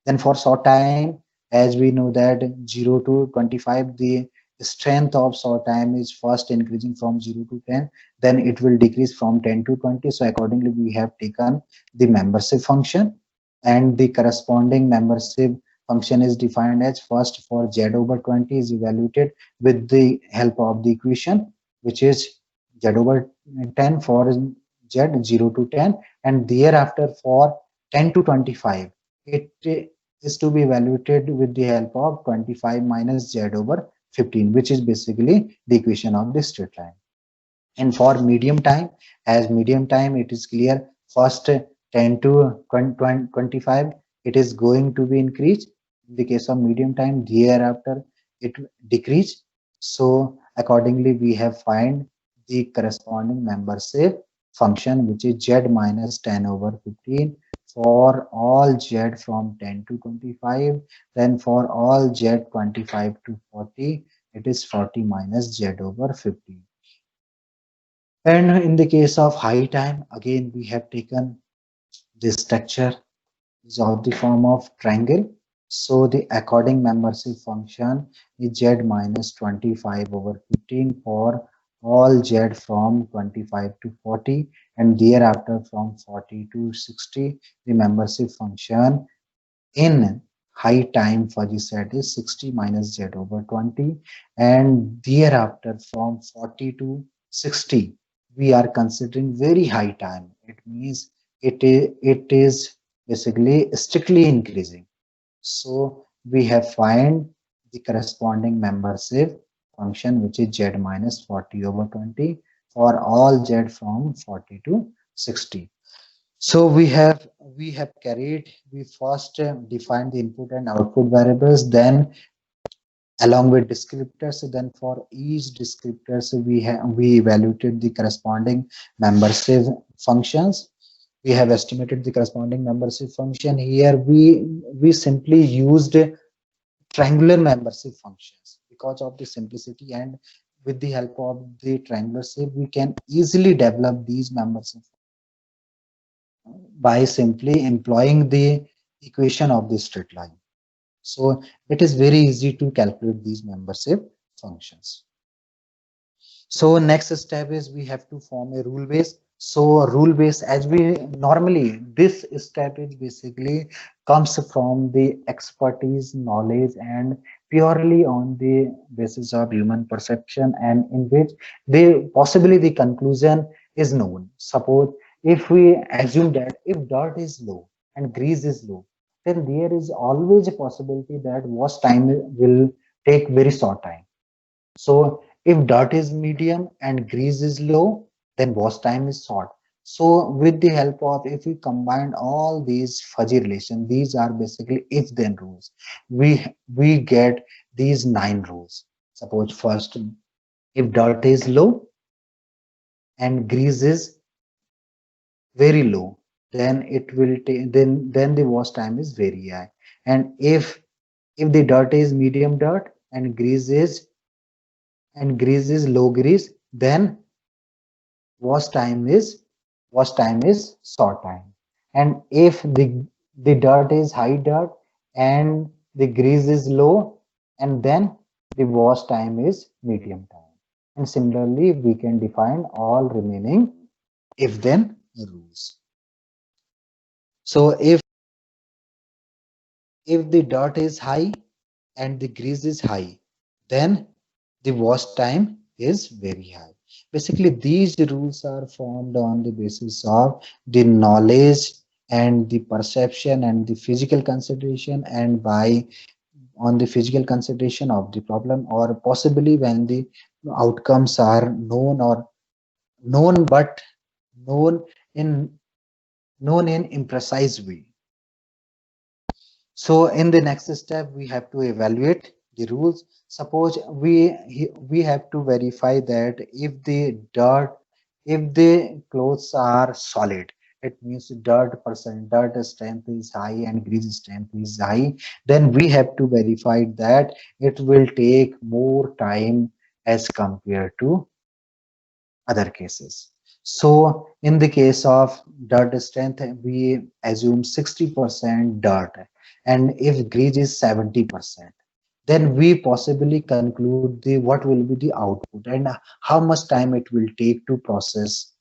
S2: Then for short time, as we know that 0 to 25, the strength of short time is first increasing from 0 to 10, then it will decrease from 10 to 20. So accordingly, we have taken the membership function, and the corresponding membership function is defined as first for z over 20 is evaluated with the help of the equation, which is z over 10 for z 0 to 10, and thereafter for 10 to 25 it is to be evaluated with the help of 25 minus z over 15, which is basically the equation of the straight line. And for medium time, as medium time, it is clear first 10 to 25 it is going to be increased. In the case of medium time, thereafter it decrease. So accordingly, we have find the corresponding membership function, which is z minus 10 over 15 for all z from 10 to 25. Then for all z 25 to 40, it is 40 minus z over 50. And in the case of high time, again, we have taken this structure is of the form of triangle. So the according membership function is z minus 25 over 15 for all z from 25 to 40, and thereafter from 40 to 60. The membership function in high time fuzzy set is 60 minus z over 20, and thereafter from 40 to 60 we are considering very high time. It means it is basically strictly increasing. So we have find the corresponding membership function, which is z minus 40 over 20 for all z from 40 to 60. So we first defined the input and output variables, then along with descriptors, then for each descriptors we evaluated the corresponding membership functions. We have estimated the corresponding membership function. Here we simply used triangular membership functions because of the simplicity, and with the help of the triangular shape we can easily develop these membership by simply employing the equation of the straight line. So it is very easy to calculate these membership functions. So next step is we have to form a rule base. So rule base, as we normally, this step is basically comes from the expertise, knowledge, and purely on the basis of human perception, and in which possibly the conclusion is known. Suppose if we assume that if dirt is low and grease is low, then there is always a possibility that wash time will take very short time. So if dirt is medium and grease is low, then wash time is short. So with the help of, if we combine all these fuzzy relations, these are basically if then rules, we get these 9 rules. Suppose first, if dirt is low and grease is very low, then it will take, then the wash time is very high. And if the dirt is medium dirt and grease is low grease, then wash time is short time. And if the dirt is high dirt and the grease is low, and then the wash time is medium time. And similarly, we can define all remaining if then rules. So if the dirt is high and the grease is high, then the wash time is very high. Basically, these rules are formed on the basis of the knowledge and the perception and the physical consideration, and by on the physical consideration of the problem, or possibly when the outcomes are known, or known but known in imprecise way. So in the next step, we have to evaluate the rules. Suppose we have to verify that if the clothes are solid, it means dirt strength is high and grease strength is high, then we have to verify that it will take more time as compared to other cases. So in the case of dirt strength, we assume 60% dirt, and if grease is 70%, then we possibly conclude the what will be the output and how much time it will take to process.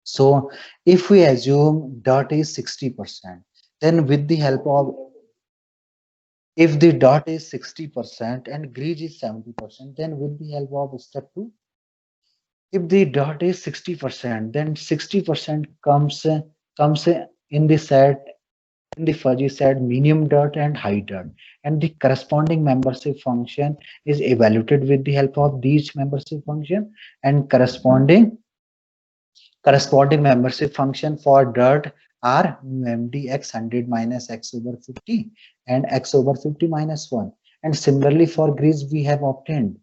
S2: So if we assume dirt is 60%, then with the help of, if the dirt is 60% and grease is 70%, then with the help of step 2, if the dirt is 60%, then 60% comes in the set, in the fuzzy set medium dirt and high dirt, and the corresponding membership function is evaluated with the help of these membership function, and corresponding membership function for dirt are MD x 100 minus x over 50 and x over 50 minus 1. And similarly for grease we have obtained.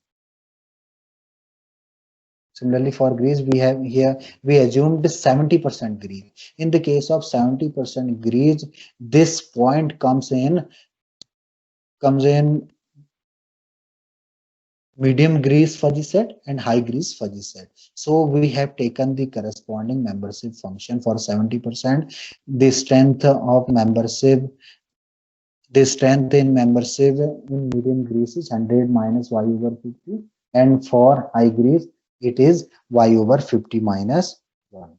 S2: Similarly for grease we have here, we assumed 70% grease. In the case of 70% grease, this point comes in medium grease fuzzy set and high grease fuzzy set. So we have taken the corresponding membership function for 70%. The strength of membership, the strength in membership in medium grease is 100 minus y over 50, and for high grease it is y over 50 minus 1.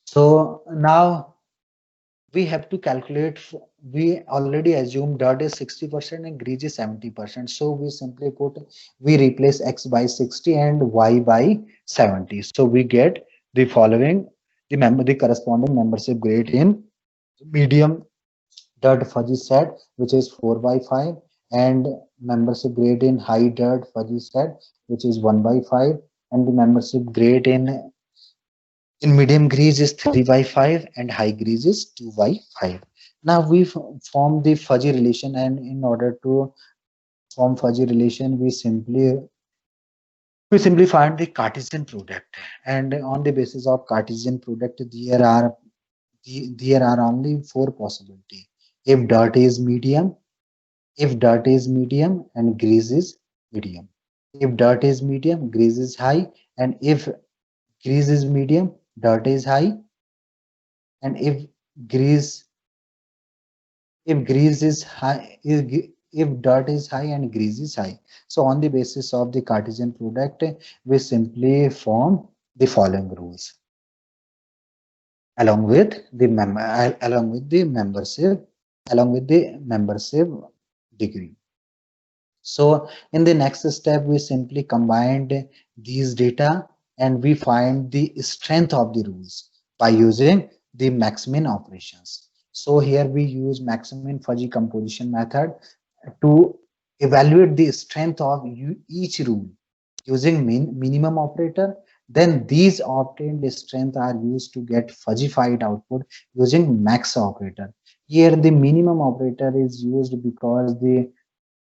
S2: So now we have to calculate, we already assume dirt is 60% and grease is 70%. So we simply we replace x by 60 and y by 70. So we get the following, the corresponding membership grade in medium dirt fuzzy set, which is 4 by 5, and membership grade in high dirt fuzzy set, which is 1 by 5, and the membership grade in medium grease is 3 by 5 and high grease is 2 by 5. Now we form the fuzzy relation, and in order to form fuzzy relation, we simply find the Cartesian product, and on the basis of Cartesian product there are only 4 possibilities. If dirt is medium and grease is medium, if dirt is medium, grease is high, and if grease is medium, dirt is high, and if grease is high, if dirt is high and grease is high. So on the basis of the Cartesian product, we simply form the following rules along with the membership degree. So in the next step, we simply combined these data and we find the strength of the rules by using the Max-Min operations. So here we use Max-Min fuzzy composition method to evaluate the strength of each rule using minimum operator. Then these obtained strength are used to get fuzzified output using max operator. Here the minimum operator is used because the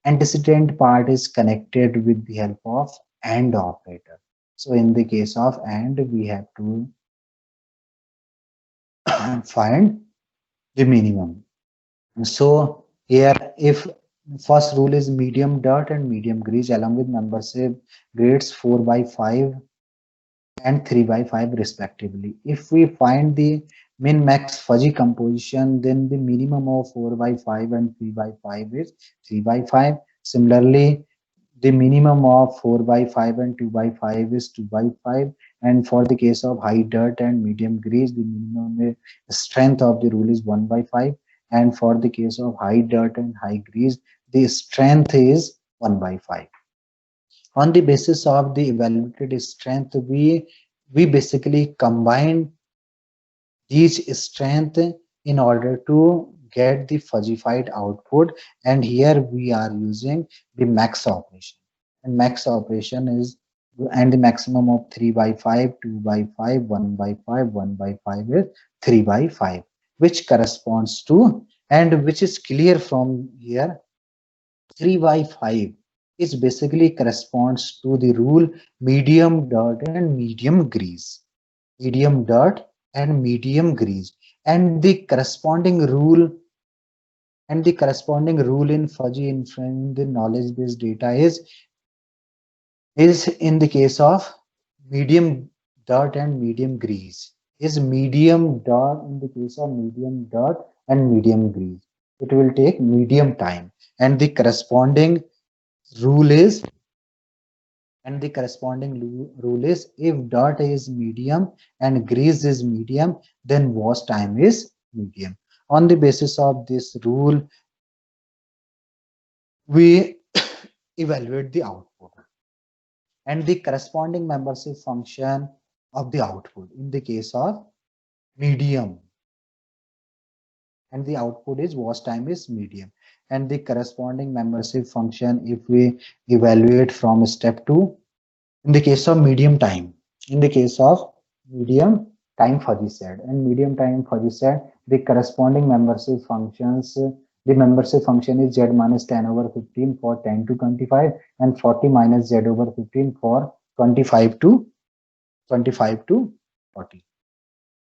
S2: Antecedent part is connected with the help of AND operator. So in the case of AND, we have to find the minimum. So here, if first rule is medium dirt and medium grease along with membership grades 4 by 5 and 3 by 5 respectively. If we find the min max fuzzy composition, then the minimum of 4 by 5 and 3 by 5 is 3 by 5. Similarly, the minimum of 4 by 5 and 2 by 5 is 2 by 5. And for the case of high dirt and medium grease, the minimum strength of the rule is 1 by 5. And for the case of high dirt and high grease, the strength is 1 by 5. On the basis of the evaluated strength, we basically combine these strength in order to get the fuzzified output, and here we are using the max operation, and max operation is, and the maximum of 3 by 5, 2 by 5, 1 by 5, 1 by 5 is 3 by 5, which corresponds to, and which is clear from here, 3 by 5 is basically corresponds to the rule medium dirt and medium grease. Medium dirt and medium grease. And the corresponding rule in fuzzy inference the knowledge based data is in the case of medium dirt and medium grease, is medium dirt in the case of medium dirt and medium grease. It will take medium time, and the corresponding rule is if dirt is medium and grease is medium, then wash time is medium. On the basis of this rule, we evaluate the output and the corresponding membership function of the output in the case of medium, and the output is wash time is medium, and the corresponding membership function if we evaluate from step 2 in the case of medium time, in the case of medium time fuzzy set and medium time fuzzy set, the corresponding membership functions, the membership function is z minus 10 over 15 for 10 to 25 and 40 minus z over 15 for 25 to 40.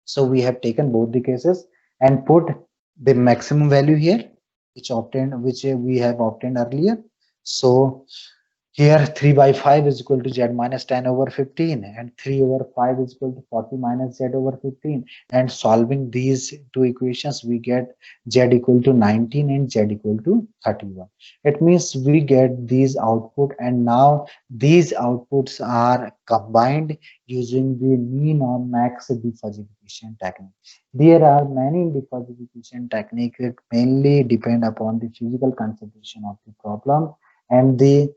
S2: So we have taken both the cases and put the maximum value here, which we have obtained earlier. So here 3 by 5 is equal to z minus 10 over 15 and 3 over 5 is equal to 40 minus z over 15, and solving these two equations we get z equal to 19 and z equal to 31. It means we get these output, and now these outputs are combined using the mean or max defuzzification technique. There are many defuzzification techniques that mainly depend upon the physical consideration of the problem and the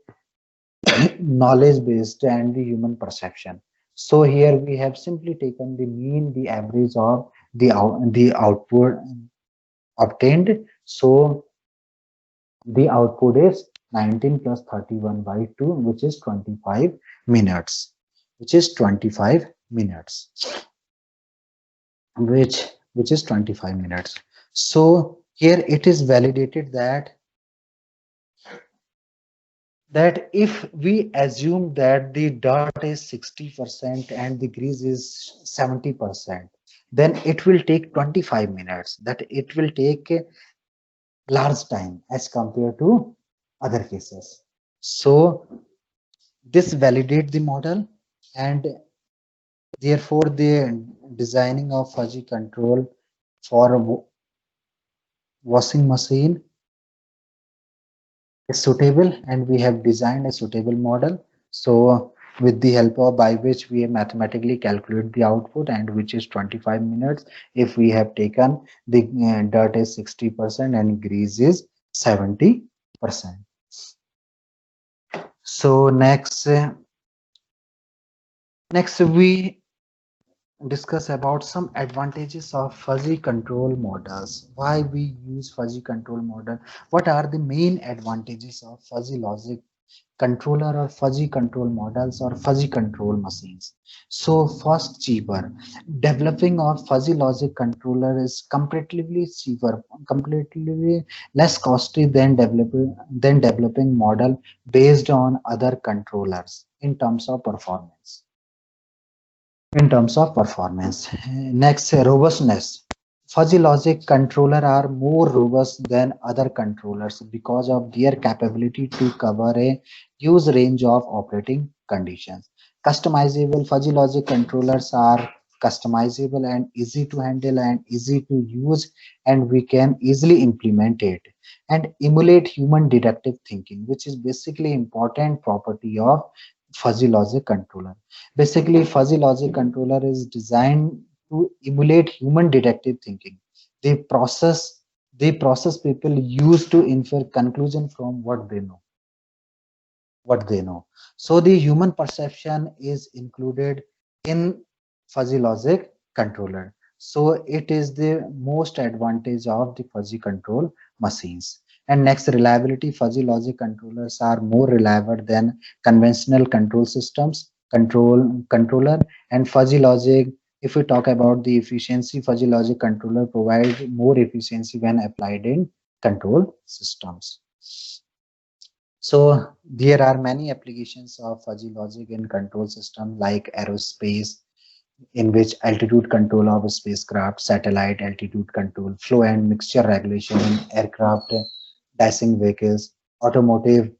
S2: knowledge based and the human perception. So here we have simply taken the mean, the average of the output obtained. So the output is 19 plus 31 by 2, which is 25 minutes, which is 25 minutes. So here it is validated that if we assume that the dirt is 60% and the grease is 70%, then it will take 25 minutes. That it will take a large time as compared to other cases. So this validates the model, and therefore the designing of fuzzy control for washing machine is suitable, and we have designed a suitable model. So with the help of by which we mathematically calculate the output, and which is 25 minutes if we have taken the dirt is 60% and grease is 70%. So next we discuss about some advantages of fuzzy control models. Why we use fuzzy control model? What are the main advantages of fuzzy logic controller or fuzzy control models or fuzzy control machines. So first, cheaper. Developing a fuzzy logic controller is comparatively cheaper, completely less costly than developing model based on other controllers in terms of performance. Next, robustness. Fuzzy logic controller are more robust than other controllers because of their capability to cover a huge range of operating conditions. Customizable fuzzy logic controllers are customizable and easy to handle and easy to use, and we can easily implement it and emulate human deductive thinking, which is basically important property of fuzzy logic controller. Basically, fuzzy logic controller is designed to emulate human deductive thinking. The process, the process people use to infer conclusion from what they know. So the human perception is included in fuzzy logic controller. So it is the most advantage of the fuzzy control machines. And next, reliability. Fuzzy logic controllers are more reliable than conventional control systems. Controller and fuzzy logic. If we talk about the efficiency, fuzzy logic controller provide more efficiency when applied in control systems. So there are many applications of fuzzy logic in control system like aerospace, in which altitude control of a spacecraft, satellite altitude control, flow and mixture regulation in aircraft, dashing vehicles, automotive,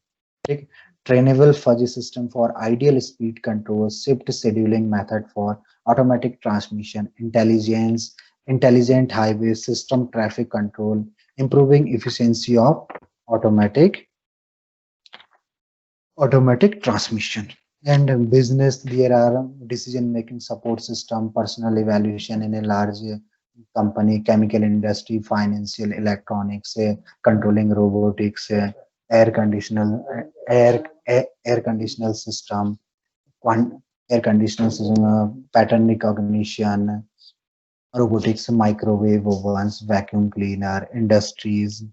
S2: trainable fuzzy system for ideal speed control, shift scheduling method for automatic transmission, intelligent highway system traffic control, improving efficiency of automatic automatic transmission. And business, there are decision making support system, personal evaluation in a large company, chemical industry, financial, electronics, controlling robotics, air conditioner system, air conditioner system, pattern recognition, robotics, microwave ovens, vacuum cleaner, industries,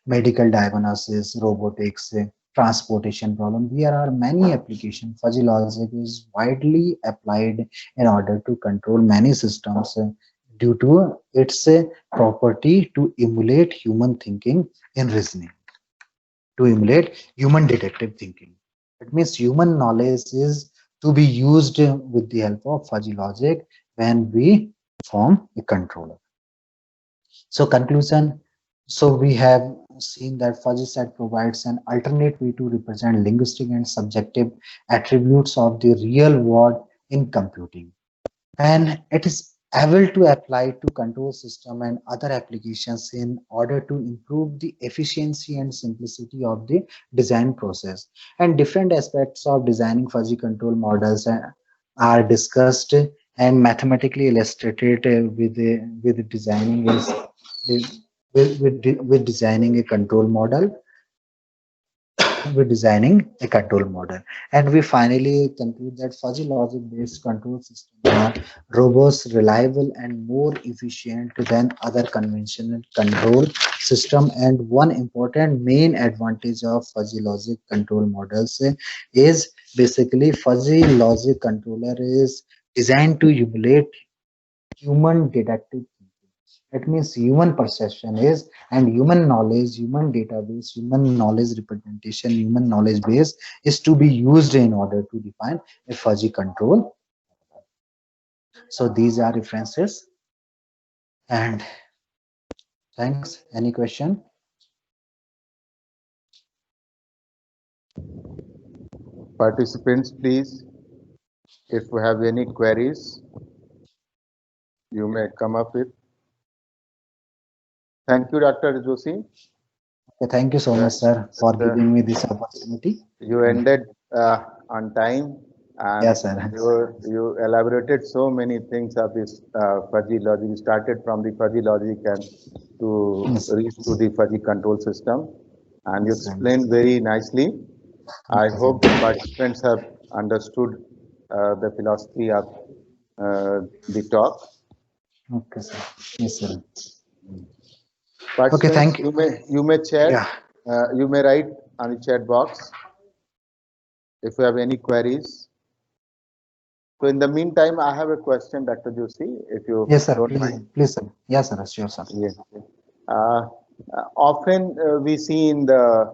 S2: medical diagnosis, robotics, transportation problem. There are many applications. Fuzzy logic is widely applied in order to control many systems due to its property to emulate human thinking in reasoning, to emulate human deductive thinking. It means human knowledge is to be used with the help of fuzzy logic when we form a controller. So conclusion, so we have seen that fuzzy set provides an alternate way to represent linguistic and subjective attributes of the real world in computing. And it is able to apply to control system and other applications in order to improve the efficiency and simplicity of the design process. And different aspects of designing fuzzy control models are discussed and mathematically illustrated with designing is with designing a control model. We're designing a control model. And we finally conclude that fuzzy logic based control systems are robust, reliable, and more efficient than other conventional control system. And one important main advantage of fuzzy logic control models is basically fuzzy logic controller is designed to emulate human deductive. It means human perception is and human knowledge, human database, human knowledge representation, human knowledge base is to be used in order to define a fuzzy control. So these are references. And thanks. Any question?
S1: Participants, please, if you have any queries, you may come up with. Thank you, Dr. Joshi.
S2: Okay, thank you so much, sir, for giving me this opportunity.
S1: You ended on time, and
S2: Yes, sir.
S1: you elaborated so many things of this fuzzy logic. You started from the fuzzy logic and to
S2: Yes.
S1: reach to the fuzzy control system, and you
S2: Yes, sir.
S1: explained very nicely. I
S2: Okay,
S1: hope the participants have understood the philosophy of the talk.
S2: Okay, sir. Yes, sir.
S1: Participants,
S2: Okay, thank you.
S1: you may chat.
S2: Yeah.
S1: You may write on the chat box. if you have any queries. So in the meantime, I have a question, Dr. Joshi, if you
S2: Yes, sir.
S1: don't
S2: Please,
S1: mind.
S2: please, sir. Yes, sir. Sure, sir.
S1: Yes. Often we see in the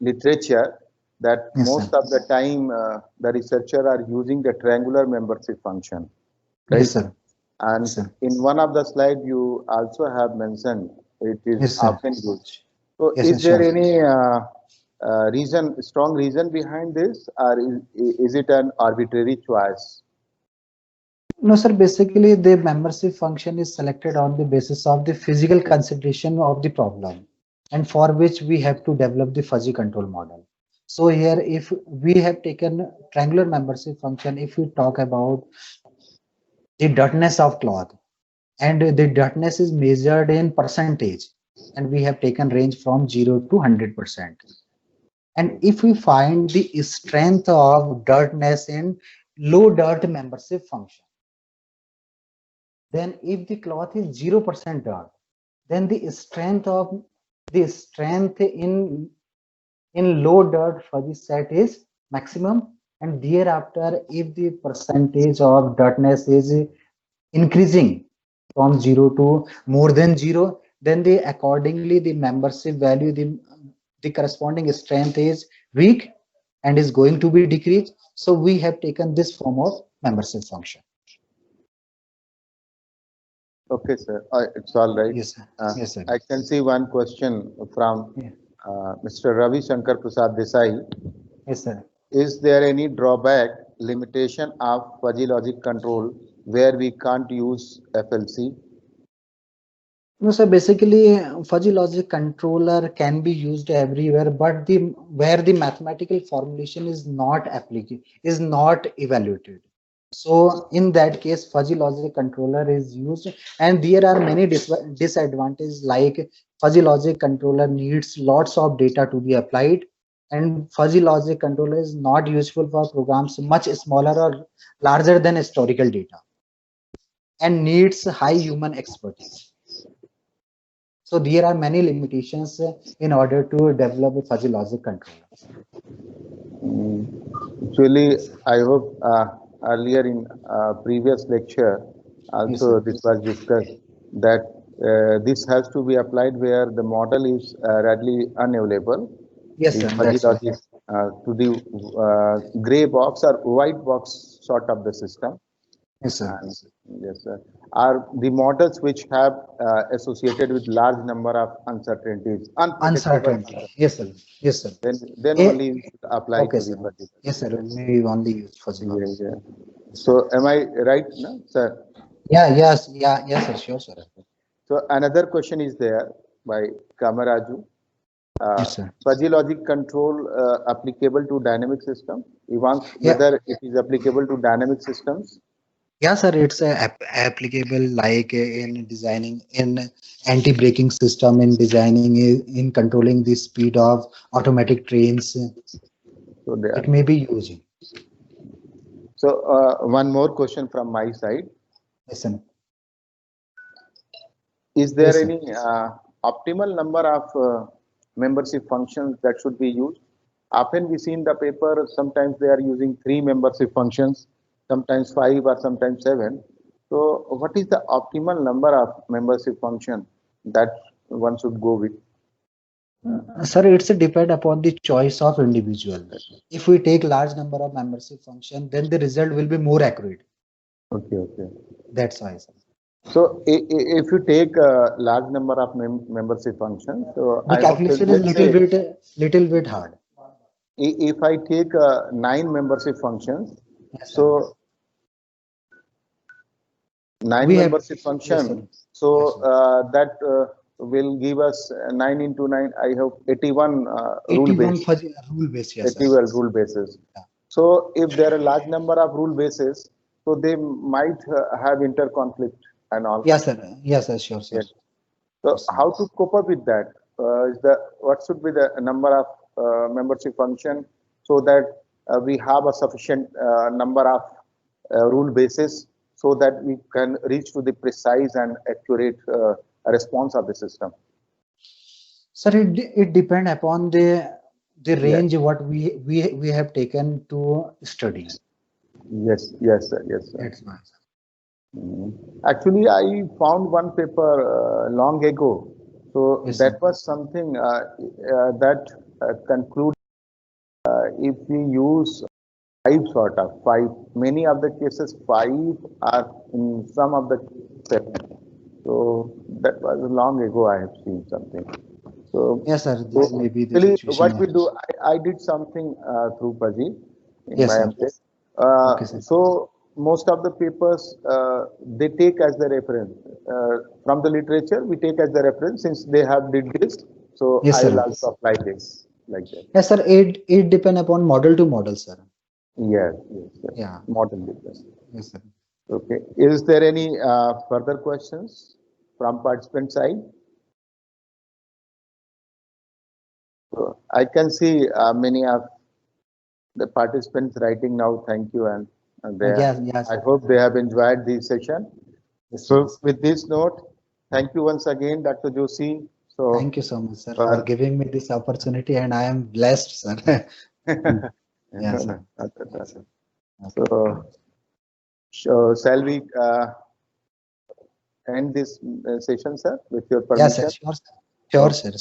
S1: literature that
S2: Yes,
S1: most
S2: sir.
S1: of the time the researcher are using the triangular membership function, right?
S2: Yes, sir.
S1: And
S2: Yes, sir.
S1: in one of the slide you also have mentioned it is
S2: Yes, sir.
S1: often used. So
S2: Yes, sir.
S1: is there
S2: Sure.
S1: any strong reason behind this, or is it an arbitrary choice?
S2: No, sir. Basically, the membership function is selected on the basis of the physical consideration of the problem, and for which we have to develop the fuzzy control model. So here, if we have taken triangular membership function, if we talk about the dirtiness of cloth, and the dirtiness is measured in percentage, and we have taken range from 0 to 100%. And if we find the strength of dirtiness in low dirt membership function, then if the cloth is 0% dirt, then the strength in low dirt fuzzy set is maximum. And thereafter, if the percentage of dirtiness is increasing from 0 to more than 0, then the accordingly the membership value, the corresponding strength is weak and is going to be decreased. So we have taken this form of membership function.
S1: Okay, sir. It's all right.
S2: Yes, sir. Yes, sir.
S1: I can see one question from
S2: Yeah.
S1: Mr. Ravi Shankar Prasad Desai.
S2: Yes, sir.
S1: Is there any drawback, limitation of fuzzy logic control where we can't use FLC?
S2: No, so basically, fuzzy logic controller can be used everywhere, but the where the mathematical formulation is not applicable, is not evaluated. So in that case, fuzzy logic controller is used, and there are many disadvantages. Like fuzzy logic controller needs lots of data to be applied, and fuzzy logic controller is not useful for programs much smaller or larger than historical data, and needs high human expertise. So there are many limitations in order to develop a fuzzy logic controller.
S1: Actually,
S2: Yes, sir.
S1: I hope earlier in previous lecture
S2: Yes,
S1: also
S2: sir.
S1: this was discussed that this has to be applied where the model is readily unavailable.
S2: Yes,
S1: The
S2: sir.
S1: fuzzy
S2: That's right.
S1: logic to the gray box or white box sort of the system.
S2: Yes, sir.
S1: And yes, sir. Are the models which have associated with large number of uncertainties, unpredictable,
S2: Uncertainty. Yes, sir. Yes, sir.
S1: then
S2: Eh,
S1: only we should apply
S2: okay,
S1: to the
S2: sir.
S1: fuzzy
S2: Yes, sir.
S1: logic.
S2: Maybe only use fuzzy logic.
S1: Yeah, yeah.
S2: Yes, sir.
S1: So am I right, no, sir?
S2: Yeah. Yes. Yeah. Yes, sir. Sure, sir.
S1: So another question is there by Kamaraju.
S2: Yes, sir.
S1: Fuzzy logic control applicable to dynamic system? He wants
S2: Yeah.
S1: whether it is applicable to dynamic systems.
S2: Yeah, sir. It's applicable like in designing in anti-braking system, in designing in controlling the speed of automatic trains.
S1: So they
S2: It
S1: are.
S2: may be used.
S1: So one more question from my side.
S2: Yes, sir.
S1: Is there
S2: Yes, sir.
S1: any optimal number of membership functions that should be used? Often we see in the paper, sometimes they are using 3 membership functions, sometimes 5 or sometimes 7. So what is the optimal number of membership function that one should go with?
S2: Sir, it's a depend upon the choice of individual. If we take large number of membership function, then the result will be more accurate.
S1: Okay, okay.
S2: That's why, sir.
S1: So if you take a large number of membership functions, so
S2: The
S1: I hope that,
S2: calculation is
S1: let's say
S2: little bit hard.
S1: if I take 9 membership functions,
S2: Yes, sir.
S1: so 9
S2: We have
S1: membership
S2: yes, sir.
S1: function, so
S2: Yes, sir.
S1: that will give us 9 into 9, I hope 81 rule
S2: 81
S1: base,
S2: for the rule base. Yes, sir.
S1: 81 rule bases.
S2: Yeah.
S1: So if there are a large number of rule bases, so they might have interconflict and all.
S2: Yes, sir. Yes, sir. Sure, sir.
S1: Yes. So
S2: Yes, sir.
S1: how to cope up with that? What should be the number of membership function so that we have a sufficient number of rule bases so that we can reach to the precise and accurate response of the system.
S2: Sir, it depend upon the range what we have taken to study.
S1: Yes, yes, sir. Yes, sir.
S2: That's why.
S1: Mm. Actually, I found one paper long ago. So
S2: Yes,
S1: that
S2: sir.
S1: was something that concludes if we use five, many of the cases five are in some of the seven. So that was long ago I have seen something. So,
S2: Yes, sir.
S1: so
S2: This may be the
S1: actually
S2: situation.
S1: what we do, I did something through Pazzi in
S2: Yes,
S1: my
S2: sir.
S1: MTech.
S2: Okay, sir.
S1: So most of the papers they take as the reference from the literature. We take as the reference since they have did this. So
S2: Yes,
S1: I
S2: sir.
S1: will also apply this like that.
S2: Yes, sir. It depend upon model to model, sir.
S1: Yes, yes, yes.
S2: Yeah.
S1: Model difference.
S2: Yes, sir.
S1: Okay. Is there any further questions from participant side? So I can see many of the participants writing now. Thank you, and
S2: Yes, yes,
S1: I
S2: sir.
S1: hope they have enjoyed the session.
S2: Yes,
S1: So
S2: yes.
S1: with this note, thank you once again, Dr. Joshi. So
S2: Thank you so much, sir, for giving me this opportunity, and I am blessed, sir. Yes, sir. Yes, sir. Okay.
S1: So shall we end this session, sir, with your
S2: Yes, sir.
S1: permission?
S2: Sure, sir. Sure,
S1: Okay.
S2: sir.